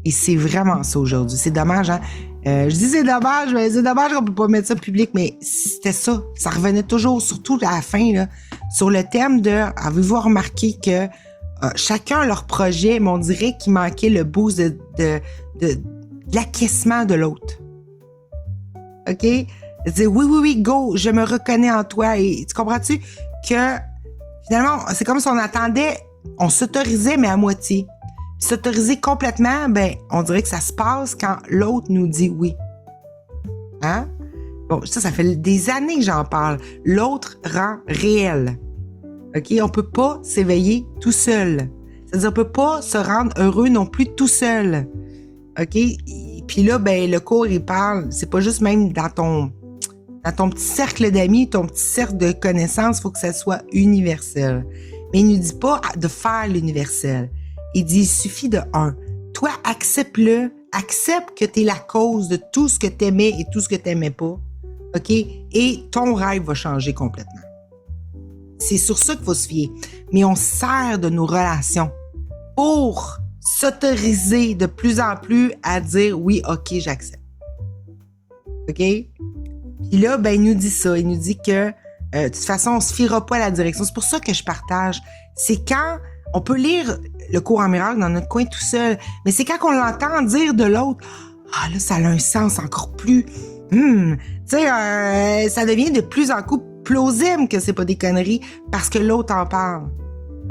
Et c'est vraiment ça aujourd'hui. C'est dommage, hein? Je dis c'est dommage, mais c'est dommage qu'on peut pas mettre ça public, mais c'était ça. Ça revenait toujours, surtout à la fin, là, sur le thème de avez-vous remarqué que chacun leur projet, mais on dirait qu'il manquait le boost de l'acquiescement de l'autre. OK? Dire oui, go, je me reconnais en toi. Et tu comprends-tu que finalement, c'est comme si on attendait, on s'autorisait, mais à moitié. S'autoriser complètement, ben, on dirait que ça se passe quand l'autre nous dit oui. Hein? Bon, ça fait des années que j'en parle. L'autre rend réel. OK? On peut pas s'éveiller tout seul. C'est-à-dire, on peut pas se rendre heureux non plus tout seul. OK? Puis là, ben, le cours, il parle, c'est pas juste même dans ton petit cercle d'amis, ton petit cercle de connaissances, il faut que ça soit universel. Mais il ne nous dit pas de faire l'universel. Il dit, il suffit de un. Toi, accepte-le. Accepte que tu es la cause de tout ce que tu aimais et tout ce que tu n'aimais pas. OK? Et ton rêve va changer complètement. C'est sur ça qu'il faut se fier. Mais on sert de nos relations pour s'autoriser de plus en plus à dire, oui, OK, j'accepte. OK? Puis là, ben, il nous dit ça. Il nous dit que, de toute façon, on se fiera pas à la direction. C'est pour ça que je partage. C'est quand on peut lire le cours en miracle dans notre coin tout seul, mais c'est quand on l'entend dire de l'autre, ah là, ça a un sens encore plus, tu sais, ça devient de plus en plus plausible que c'est pas des conneries parce que l'autre en parle.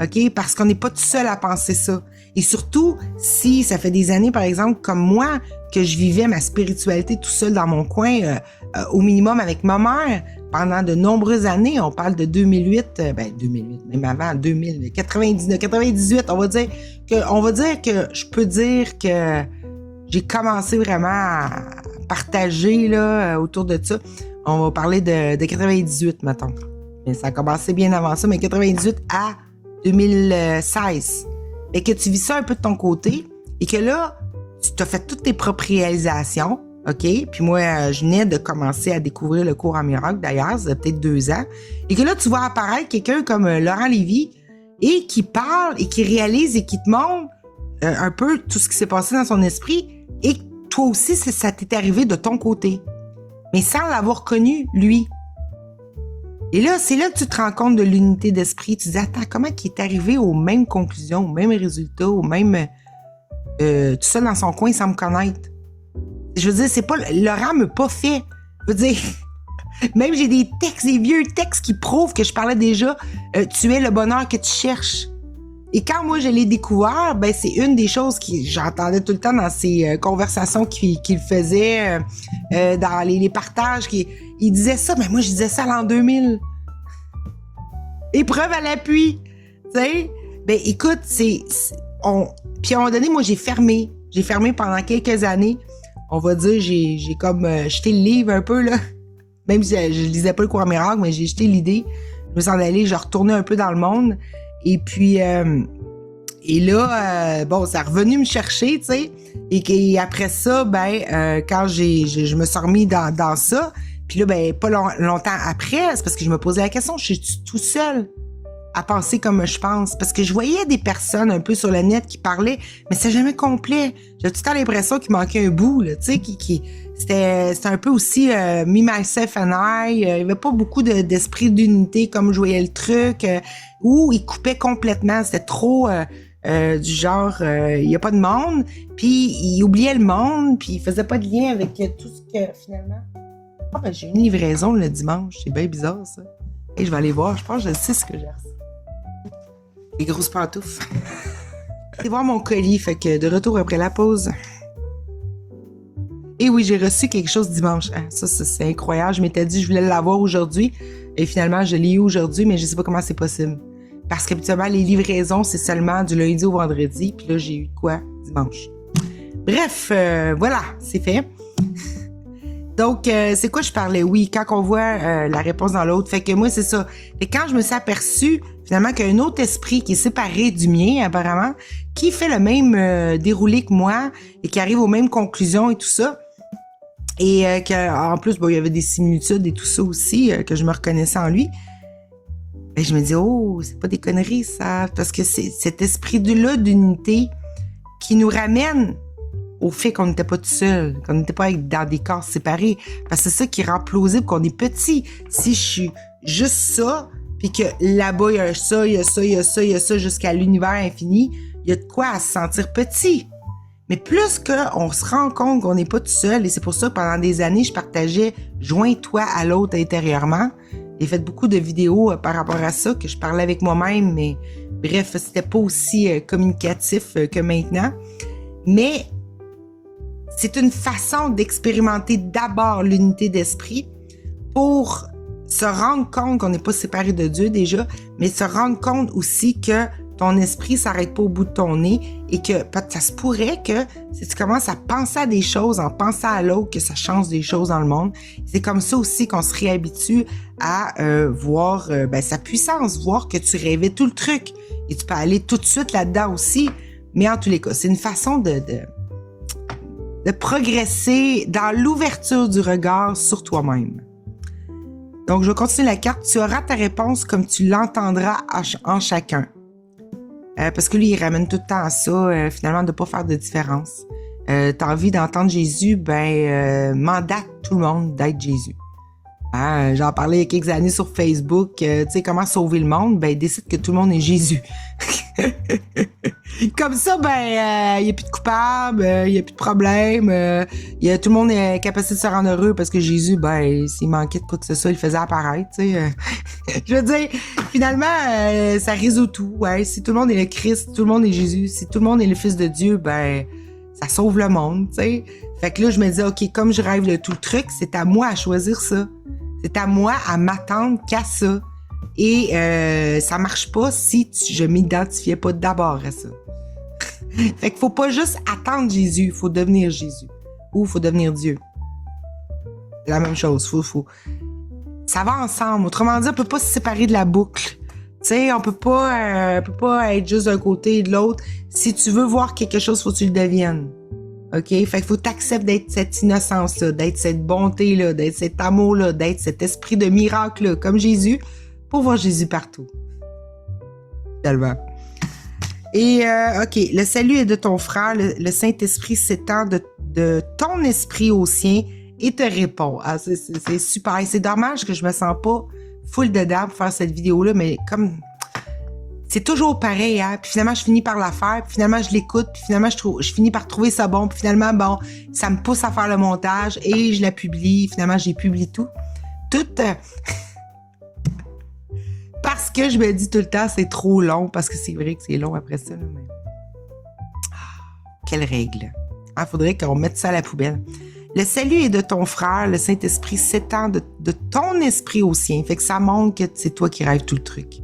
OK? Parce qu'on n'est pas tout seul à penser ça. Et surtout, si ça fait des années, par exemple, comme moi, que je vivais ma spiritualité tout seul dans mon coin, au minimum avec ma mère, pendant de nombreuses années, on parle de 2008, même avant, 2000, 99, 98, on va dire que je peux dire que j'ai commencé vraiment à partager, là, autour de ça. On va parler de 98, mettons. Mais ça a commencé bien avant ça, mais 98 à 2016. Et que tu vis ça un peu de ton côté et que là, tu t'as fait toutes tes propres réalisations, OK? Puis moi, je venais de commencer à découvrir le cours en miracle, d'ailleurs, ça fait peut-être 2 ans. Et que là, tu vois apparaître quelqu'un comme Laurent Lévy et qui parle et qui réalise et qui te montre un peu tout ce qui s'est passé dans son esprit et toi aussi, ça t'est arrivé de ton côté. Mais sans l'avoir connu, lui. Et là, c'est là que tu te rends compte de l'unité d'esprit. Tu te dis, attends, comment il est arrivé aux mêmes conclusions, aux mêmes résultats, aux mêmes... tout seul dans son coin sans me connaître. Je veux dire, c'est pas... Laurent m'a pas fait. Je veux dire, même j'ai des textes, des vieux textes qui prouvent que je parlais déjà, tu es le bonheur que tu cherches. Et quand moi je l'ai découvert, ben c'est une des choses que j'entendais tout le temps dans ces conversations qu'il faisait, dans les partages. Il disait ça, mais moi je disais ça l'an 2000. Épreuve à l'appui, tu sais. Ben écoute, puis à un moment donné, moi j'ai fermé pendant quelques années. On va dire, j'ai comme jeté le livre un peu, là. Même si je lisais pas le cours en miracle, mais j'ai jeté l'idée. Je me suis en allée, je retournais un peu dans le monde. Et puis, et là, bon, ça a revenu me chercher, tu sais. Et après ça, ben, quand je me suis remis dans ça, puis là, ben, pas longtemps après, c'est parce que je me posais la question, je suis tout seul à penser comme je pense? Parce que je voyais des personnes un peu sur le net qui parlaient, mais c'est jamais complet. J'avais tout le temps l'impression qu'il manquait un bout, là, tu sais, c'était un peu aussi me, myself and I. Il y avait pas beaucoup d'esprit d'unité comme je voyais le truc, où il coupait complètement. C'était trop du genre, il y a pas de monde, puis il oubliait le monde, puis il faisait pas de lien avec tout ce que, finalement... Ah, ben, j'ai une livraison le dimanche. C'est bien bizarre, ça. Et je vais aller voir. Je pense que je sais ce que j'ai reçu. Les grosses pantoufles. Je vais voir mon colis. Fait que de retour après la pause. Et oui, j'ai reçu quelque chose dimanche. Hein, ça, c'est incroyable. Je m'étais dit que je voulais l'avoir aujourd'hui. Et finalement, je l'ai eu aujourd'hui, mais je sais pas comment c'est possible. Parce qu'habituellement, les livraisons, c'est seulement du lundi au vendredi. Puis là, j'ai eu quoi? Dimanche. Bref, voilà, c'est fait. Donc, c'est quoi je parlais? Oui, quand on voit la réponse dans l'autre. Fait que moi, c'est ça. Et quand je me suis aperçue, finalement, qu'il y a un autre esprit qui est séparé du mien, apparemment, qui fait le même déroulé que moi et qui arrive aux mêmes conclusions et tout ça, Et en plus, bon, il y avait des similitudes et tout ça aussi, que je me reconnaissais en lui. Ben, je me dis, oh, c'est pas des conneries, ça. Parce que c'est cet esprit-là d'unité qui nous ramène au fait qu'on n'était pas tout seul, qu'on n'était pas dans des corps séparés. Parce que c'est ça qui rend plausible qu'on est petit. Si je suis juste ça, puis que là-bas, il y a ça, il y a ça, il y a ça, il y a ça, jusqu'à l'univers infini, il y a de quoi à se sentir petit. Mais plus qu'on se rend compte qu'on n'est pas tout seul, et c'est pour ça que pendant des années, je partageais « Joins-toi à l'autre intérieurement ». J'ai fait beaucoup de vidéos par rapport à ça, que je parlais avec moi-même, mais bref, c'était pas aussi communicatif que maintenant. Mais c'est une façon d'expérimenter d'abord l'unité d'esprit pour se rendre compte qu'on n'est pas séparé de Dieu déjà, mais se rendre compte aussi que ton esprit s'arrête pas au bout de ton nez et que ça se pourrait que si tu commences à penser à des choses en pensant à l'autre, que ça change des choses dans le monde. C'est comme ça aussi qu'on se réhabitue à voir sa puissance, voir que tu rêvais tout le truc. Et tu peux aller tout de suite là-dedans aussi. Mais en tous les cas, c'est une façon de progresser dans l'ouverture du regard sur toi-même. Donc, je vais continuer la carte. Tu auras ta réponse comme tu l'entendras en chacun. Parce que lui, il ramène tout le temps à ça, finalement, de ne pas faire de différence. T'as envie d'entendre Jésus, mandate tout le monde d'être Jésus. J'en parlais il y a quelques années sur Facebook, tu sais, comment sauver le monde, décide que tout le monde est Jésus. Comme ça, il n'y a plus de coupables, il n'y a plus de problème, tout le monde est capable de se rendre heureux parce que Jésus, s'il manquait de quoi que ce soit, il le faisait apparaître, tu sais. Je veux dire, finalement, ça résout tout, ouais. Si tout le monde est le Christ, tout le monde est Jésus, si tout le monde est le Fils de Dieu, ça sauve le monde, tu sais. Fait que là, je me dis, OK, comme je rêve de tout le truc, c'est à moi à choisir ça. C'est à moi à m'attendre qu'à ça. Et ça marche pas si je m'identifiais pas d'abord à ça. Fait qu'il faut pas juste attendre Jésus, il faut devenir Jésus. Ou il faut devenir Dieu. C'est la même chose. Ça va ensemble. Autrement dit, on peut pas se séparer de la boucle. Tu sais, on peut pas être juste d'un côté et de l'autre. Si tu veux voir quelque chose, faut que tu le deviennes. OK? Fait qu'il faut t'accepter d'être cette innocence-là, d'être cette bonté-là, d'être cet amour-là, d'être cet esprit de miracle-là, comme Jésus, pour voir Jésus partout. Tellement. Et, OK, le salut est de ton frère, le Saint-Esprit s'étend de ton esprit au sien et te répond. Ah, c'est super. Et c'est dommage que je me sens pas full dedans pour faire cette vidéo-là, mais comme... C'est toujours pareil, hein. Puis finalement, je finis par la faire, puis finalement, je l'écoute, puis finalement, je finis par trouver ça bon, puis finalement, ça me pousse à faire le montage et je la publie. Finalement, j'ai publié tout. Parce que je me dis tout le temps, c'est trop long, parce que c'est vrai que c'est long après ça, là, mais... quelle règle. Faudrait qu'on mette ça à la poubelle. Le salut est de ton frère, le Saint-Esprit s'étend de ton esprit au sien. Fait que ça montre que c'est toi qui rêves tout le truc.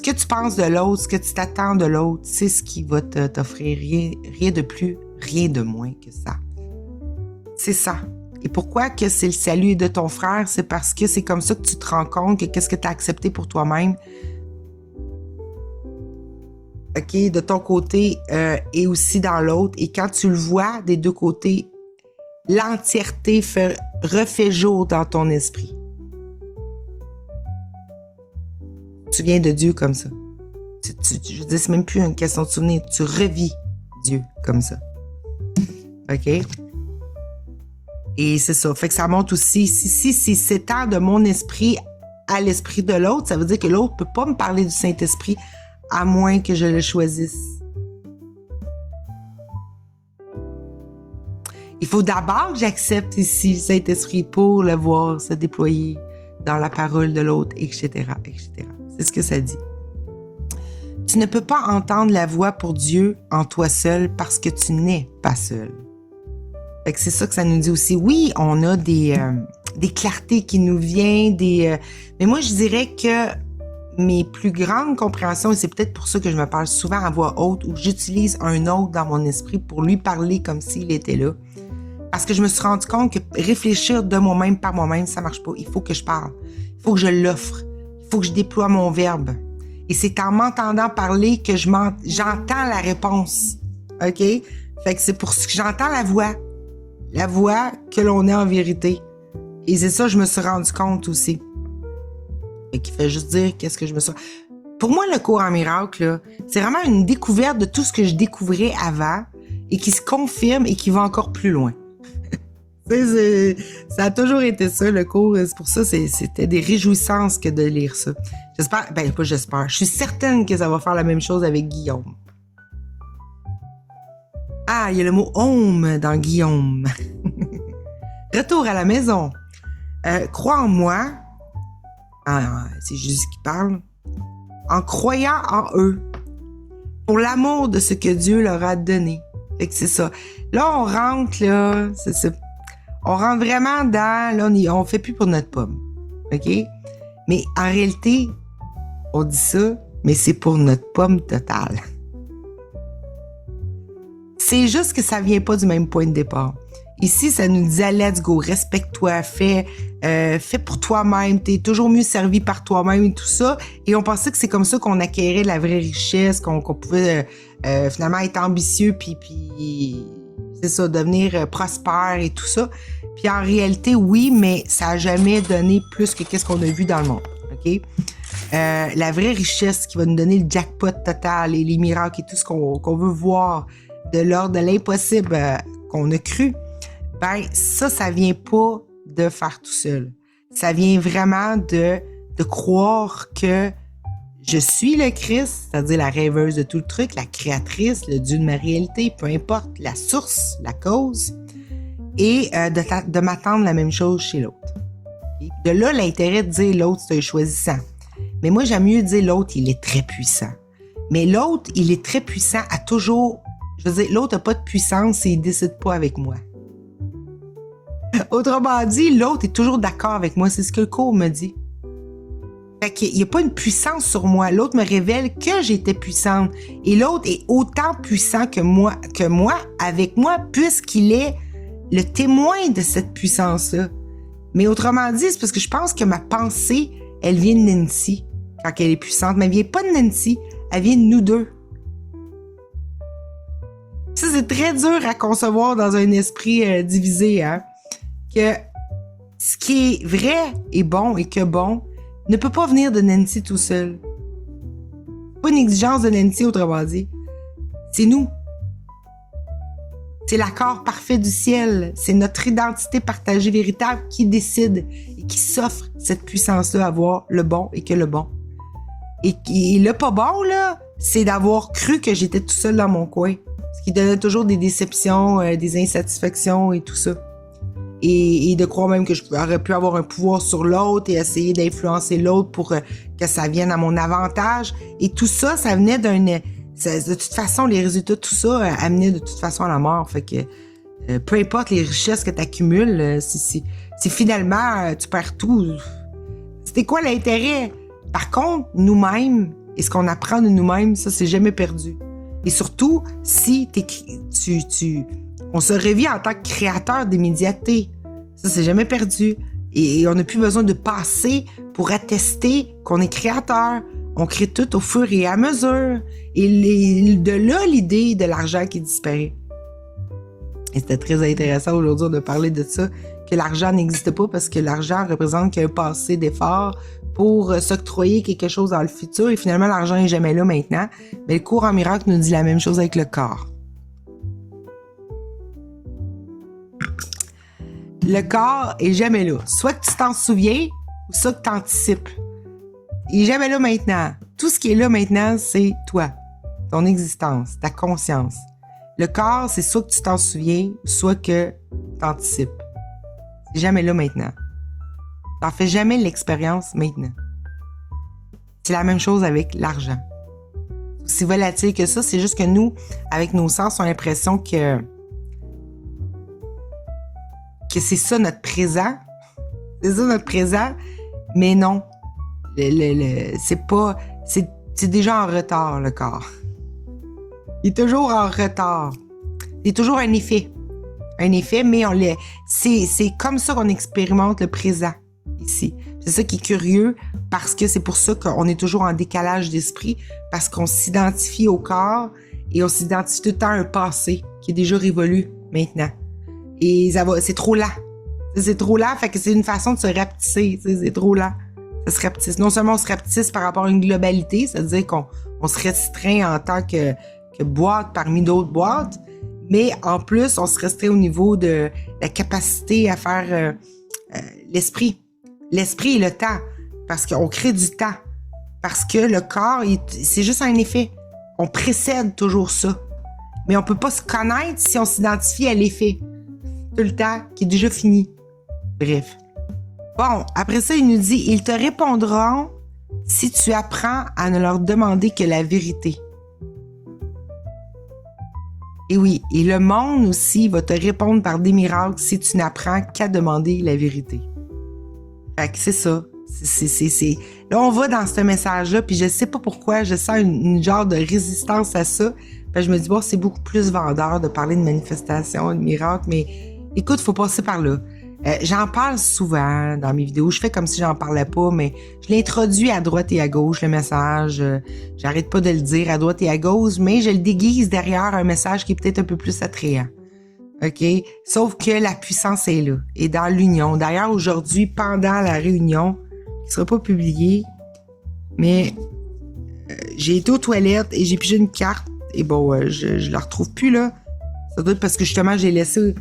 Ce que tu penses de l'autre, ce que tu t'attends de l'autre, c'est ce qui va t'offrir rien de plus, rien de moins que ça. C'est ça. Et pourquoi que c'est le salut de ton frère? C'est parce que c'est comme ça que tu te rends compte que qu'est-ce que tu as accepté pour toi-même. OK, de ton côté et aussi dans l'autre. Et quand tu le vois des deux côtés, l'entièreté refait jour dans ton esprit. Tu viens de Dieu comme ça. Je veux dire, c'est même plus une question de souvenir. Tu revis Dieu comme ça. OK? Et c'est ça. Fait que ça montre aussi, si s'étend de mon esprit à l'esprit de l'autre, ça veut dire que l'autre peut pas me parler du Saint-Esprit à moins que je le choisisse. Il faut d'abord que j'accepte ici le Saint-Esprit pour le voir se déployer dans la parole de l'autre, etc., etc. C'est ce que ça dit. Tu ne peux pas entendre la voix pour Dieu en toi seul parce que tu n'es pas seul. Fait que c'est ça que ça nous dit aussi. Oui, on a des clartés qui nous viennent, mais moi, je dirais que mes plus grandes compréhensions, et c'est peut-être pour ça que je me parle souvent à voix haute, ou j'utilise un autre dans mon esprit pour lui parler comme s'il était là. Parce que je me suis rendu compte que réfléchir de moi-même par moi-même, ça marche pas. Il faut que je parle. Il faut que je l'offre. Il faut que je déploie mon verbe. Et c'est en m'entendant parler que j'entends la réponse. OK? Fait que c'est pour ça que j'entends la voix. la voix que l'on est en vérité. Et c'est ça, je me suis rendu compte aussi. Fait qu'il fait juste dire qu'est-ce que je me suis... Pour moi, le cours en miracle, là, c'est vraiment une découverte de tout ce que je découvrais avant et qui se confirme et qui va encore plus loin. Ça a toujours été ça, le cours. C'est pour ça, c'était des réjouissances que de lire ça. J'espère, pas j'espère. Je suis certaine que ça va faire la même chose avec Guillaume. Ah, il y a le mot « home » dans Guillaume. Retour à la maison. Crois en moi. Ah, c'est Jésus qui parle. En croyant en eux. Pour l'amour de ce que Dieu leur a donné. Fait que c'est ça. Là, on rentre, là. On rentre vraiment dans... Là, on fait plus pour notre pomme. OK? Mais en réalité, on dit ça, mais c'est pour notre pomme totale. C'est juste que ça vient pas du même point de départ. Ici, ça nous disait, let's go, respecte-toi, fais pour toi-même, t'es toujours mieux servi par toi-même et tout ça. Et on pensait que c'est comme ça qu'on acquérait la vraie richesse, qu'on pouvait finalement être ambitieux, puis c'est ça, devenir prospère et tout ça. Puis en réalité, oui, mais ça a jamais donné plus que qu'est-ce qu'on a vu dans le monde, OK? La vraie richesse qui va nous donner le jackpot total et les miracles et tout ce qu'on veut voir de l'ordre de l'impossible qu'on a cru, ben ça vient pas de faire tout seul. Ça vient vraiment de croire que je suis le Christ, c'est-à-dire la rêveuse de tout le truc, la créatrice, le Dieu de ma réalité, peu importe, la source, la cause, et de m'attendre la même chose chez l'autre. De là, l'intérêt de dire l'autre, c'est un choisissant. Mais moi, j'aime mieux dire l'autre, il est très puissant. Mais l'autre, il est très puissant à toujours... Je veux dire, l'autre n'a pas de puissance et il décide pas avec moi. Autrement dit, l'autre est toujours d'accord avec moi. C'est ce que le cours me dit. Fait qu'il n'y a pas une puissance sur moi. L'autre me révèle que j'étais puissante. Et l'autre est autant puissant que moi, avec moi, puisqu'il est le témoin de cette puissance-là. Mais autrement dit, c'est parce que je pense que ma pensée, elle vient de Nancy, quand elle est puissante. Mais elle vient pas de Nancy, elle vient de nous deux. Ça, c'est très dur à concevoir dans un esprit divisé, hein. Que ce qui est vrai et bon et que bon ne peut pas venir de Nancy tout seul. Pas une exigence de Nancy, autrement dit. C'est nous. C'est l'accord parfait du ciel. C'est notre identité partagée véritable qui décide et qui s'offre cette puissance-là à voir le bon et que le bon. Et le pas bon, là, c'est d'avoir cru que j'étais tout seul dans mon coin. Ce qui donnait toujours des déceptions, des insatisfactions et tout ça. Et de croire même que j'aurais pu avoir un pouvoir sur l'autre et essayer d'influencer l'autre pour que ça vienne à mon avantage. Et tout ça, ça venait de toute façon, les résultats de tout ça amenaient de toute façon à la mort. Fait que peu importe les richesses que tu accumules, si finalement tu perds tout, c'était quoi l'intérêt? Par contre, nous-mêmes et ce qu'on apprend de nous-mêmes, ça, c'est jamais perdu. Et surtout, si on se revit en tant que créateur d'immédiateté. Ça, c'est jamais perdu. Et on n'a plus besoin de passer pour attester qu'on est créateur. On crée tout au fur et à mesure. Et de là, l'idée de l'argent qui disparaît. Et c'était très intéressant aujourd'hui de parler de ça, que l'argent n'existe pas parce que l'argent représente qu'un passé d'effort pour s'octroyer quelque chose dans le futur. Et finalement, l'argent n'est jamais là maintenant. Mais le cours en miracle nous dit la même chose avec le corps. Le corps est jamais là. Soit que tu t'en souviens, ou soit que tu anticipes. Il est jamais là maintenant. Tout ce qui est là maintenant, c'est toi, ton existence, ta conscience. Le corps, c'est soit que tu t'en souviens, soit que tu anticipes. C'est jamais là maintenant. T'en fais jamais l'expérience maintenant. C'est la même chose avec l'argent. C'est volatile que ça, c'est juste que nous, avec nos sens, on a l'impression que c'est ça notre présent. C'est ça notre présent, mais non. C'est pas... C'est déjà en retard, le corps. Il est toujours en retard. C'est toujours un effet. Un effet, mais c'est comme ça qu'on expérimente le présent, ici. C'est ça qui est curieux, parce que c'est pour ça qu'on est toujours en décalage d'esprit, parce qu'on s'identifie au corps, et on s'identifie tout le temps à un passé qui est déjà révolu maintenant. Et c'est trop lent. C'est trop lent, fait que c'est une façon de se rapetisser. C'est trop lent. Ça se rapetisse. Non seulement on se rapetisse par rapport à une globalité, c'est-à-dire qu'on se restreint en tant que boîte parmi d'autres boîtes, mais en plus, on se restreint au niveau de la capacité à faire l'esprit. L'esprit et le temps. Parce qu'on crée du temps. Parce que le corps, c'est juste un effet. On précède toujours ça. Mais on peut pas se connaître si on s'identifie à l'effet. Tout le temps, qui est déjà fini. Bref. Bon, après ça, il nous dit, ils te répondront si tu apprends à ne leur demander que la vérité. Et oui, et le monde aussi va te répondre par des miracles si tu n'apprends qu'à demander la vérité. Fait que c'est ça. C'est... Là, on va dans ce message-là, puis je sais pas pourquoi, je sens une genre de résistance à ça. Fait que je me dis, bon, c'est beaucoup plus vendeur de parler de manifestation, de miracles, mais écoute, faut passer par là. J'en parle souvent dans mes vidéos. Je fais comme si j'en parlais pas, mais je l'introduis à droite et à gauche, le message. J'arrête pas de le dire à droite et à gauche, mais je le déguise derrière un message qui est peut-être un peu plus attrayant. OK? Sauf que la puissance est là, et dans l'union. D'ailleurs, aujourd'hui, pendant la réunion, qui sera pas publiée, mais j'ai été aux toilettes et j'ai pigé une carte, et bon, je la retrouve plus, là. Ça doit être parce que justement, j'ai laissé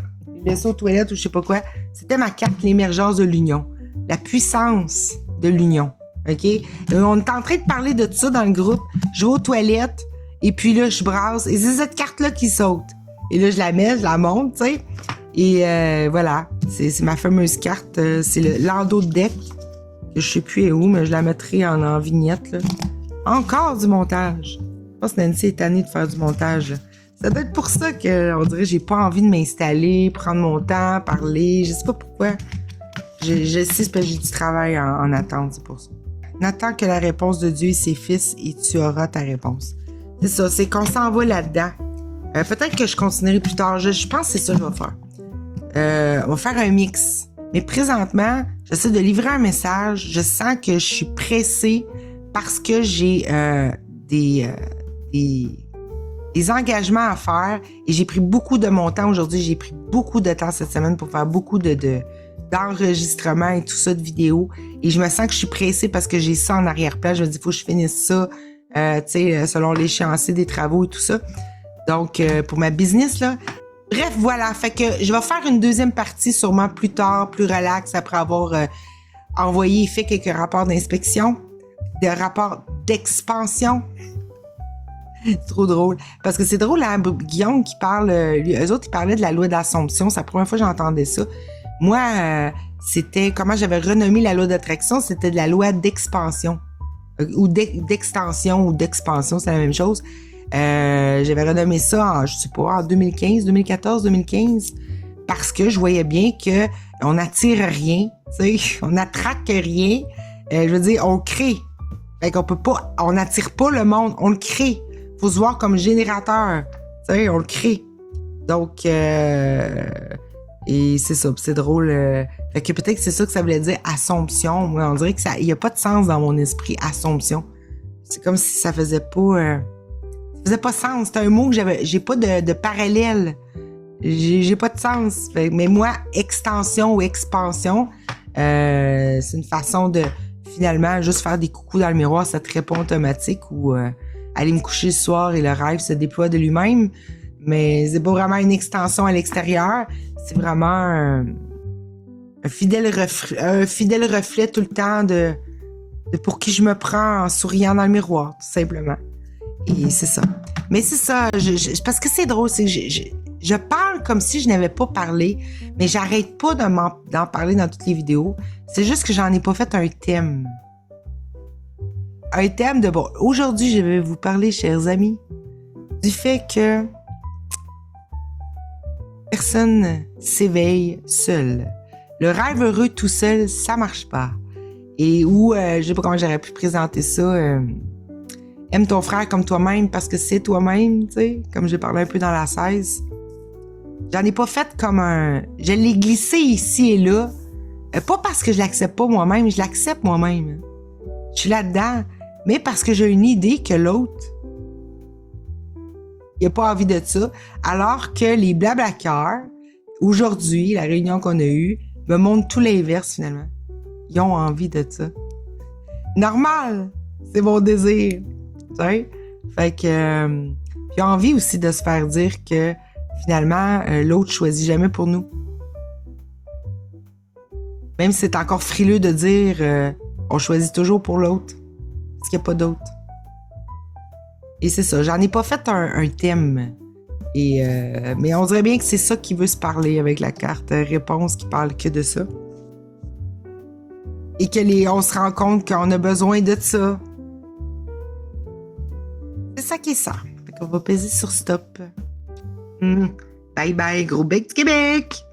aux toilettes ou je sais pas quoi. C'était ma carte, l'émergence de l'union. La puissance de l'union. OK? Et on est en train de parler de ça dans le groupe. Je vais aux toilettes et puis là, je brasse. Et c'est cette carte-là qui saute. Et là, je la mets, je la monte, tu sais. Et voilà. C'est ma fameuse carte. C'est l'endo de deck. Je sais plus où, mais je la mettrai en vignette, là. Encore du montage. Je pense que Nancy est tannée de faire du montage, là. Ça doit être pour ça qu'on dirait que j'ai pas envie de m'installer, prendre mon temps, parler. Je sais pas pourquoi. Je sais, c'est parce que j'ai du travail en attente, c'est pour ça. N'attends que la réponse de Dieu et ses fils et tu auras ta réponse. C'est ça, c'est qu'on s'en va là-dedans. Peut-être que je continuerai plus tard. Je pense que c'est ça que je vais faire. On va faire un mix. Mais présentement, j'essaie de livrer un message. Je sens que je suis pressée parce que j'ai des engagements à faire et j'ai pris beaucoup de mon temps aujourd'hui. J'ai pris beaucoup de temps cette semaine pour faire beaucoup d'enregistrements et tout ça de vidéos. Et je me sens que je suis pressée parce que j'ai ça en arrière-plan. Je me dis, il faut que je finisse ça, tu sais, selon l'échéancier des travaux et tout ça. Donc, pour ma business, là. Bref, voilà. Fait que je vais faire une deuxième partie sûrement plus tard, plus relax, après avoir envoyé et fait quelques rapports d'inspection, des rapports d'expansion. C'est trop drôle. Parce que c'est drôle, hein, Guillaume qui parle, eux autres, ils parlaient de la loi d'Assomption. C'est la première fois que j'entendais ça. Moi, c'était, comment j'avais renommé la loi d'attraction, c'était de la loi d'expansion. Ou d'extension ou d'expansion, c'est la même chose. J'avais renommé ça en, je sais pas, en 2015, 2014, 2015. Parce que je voyais bien que on n'attire rien, tu sais, on n'attraque rien. Je veux dire, on crée. Fait qu'on peut pas, on n'attire pas le monde, on le crée. Faut se voir comme générateur. Tu sais, on le crée. Donc, et c'est ça, c'est drôle. Fait que peut-être que c'est ça que ça voulait dire, Assomption. Moi, on dirait que ça, il y a pas de sens dans mon esprit, Assomption. C'est comme si ça faisait pas, ça faisait pas sens. C'est un mot que j'ai pas de parallèle. J'ai pas de sens. Mais moi, extension ou expansion, c'est une façon de, finalement, juste faire des coucous dans le miroir, ça te répond automatique ou, aller me coucher le soir et le rêve se déploie de lui-même. Mais c'est pas vraiment une extension à l'extérieur. C'est vraiment un fidèle reflet tout le temps de pour qui je me prends en souriant dans le miroir, tout simplement. Et c'est ça. Mais c'est ça, parce que c'est drôle, c'est que je parle comme si je n'avais pas parlé, mais j'arrête pas d'en parler dans toutes les vidéos. C'est juste que j'en ai pas fait un thème. Un thème de, bon, aujourd'hui, je vais vous parler, chers amis, du fait que personne s'éveille seul. Le rêve heureux tout seul, ça marche pas. Et où, je sais pas comment j'aurais pu présenter ça, aime ton frère comme toi-même parce que c'est toi-même, tu sais, comme j'ai parlé un peu dans la 16. J'en ai pas fait comme un... Je l'ai glissé ici et là, pas parce que je l'accepte pas moi-même, je l'accepte moi-même. Je suis là-dedans. Mais parce que j'ai une idée que l'autre, il a pas envie de ça, alors que les blablaqueurs aujourd'hui, la réunion qu'on a eue me montre tout l'inverse finalement. Ils ont envie de ça. Normal! C'est mon désir. Tu sais? Fait que... puis ils ont envie aussi de se faire dire que finalement, l'autre choisit jamais pour nous. Même si c'est encore frileux de dire on choisit toujours pour l'autre. Parce qu'il n'y a pas d'autre. Et c'est ça, j'en ai pas fait un thème. Mais on dirait bien que c'est ça qui veut se parler avec la carte réponse qui parle que de ça. Et on se rend compte qu'on a besoin de ça. C'est ça qui est ça. Fait qu'on va peser sur stop. Bye bye, gros bec du Québec!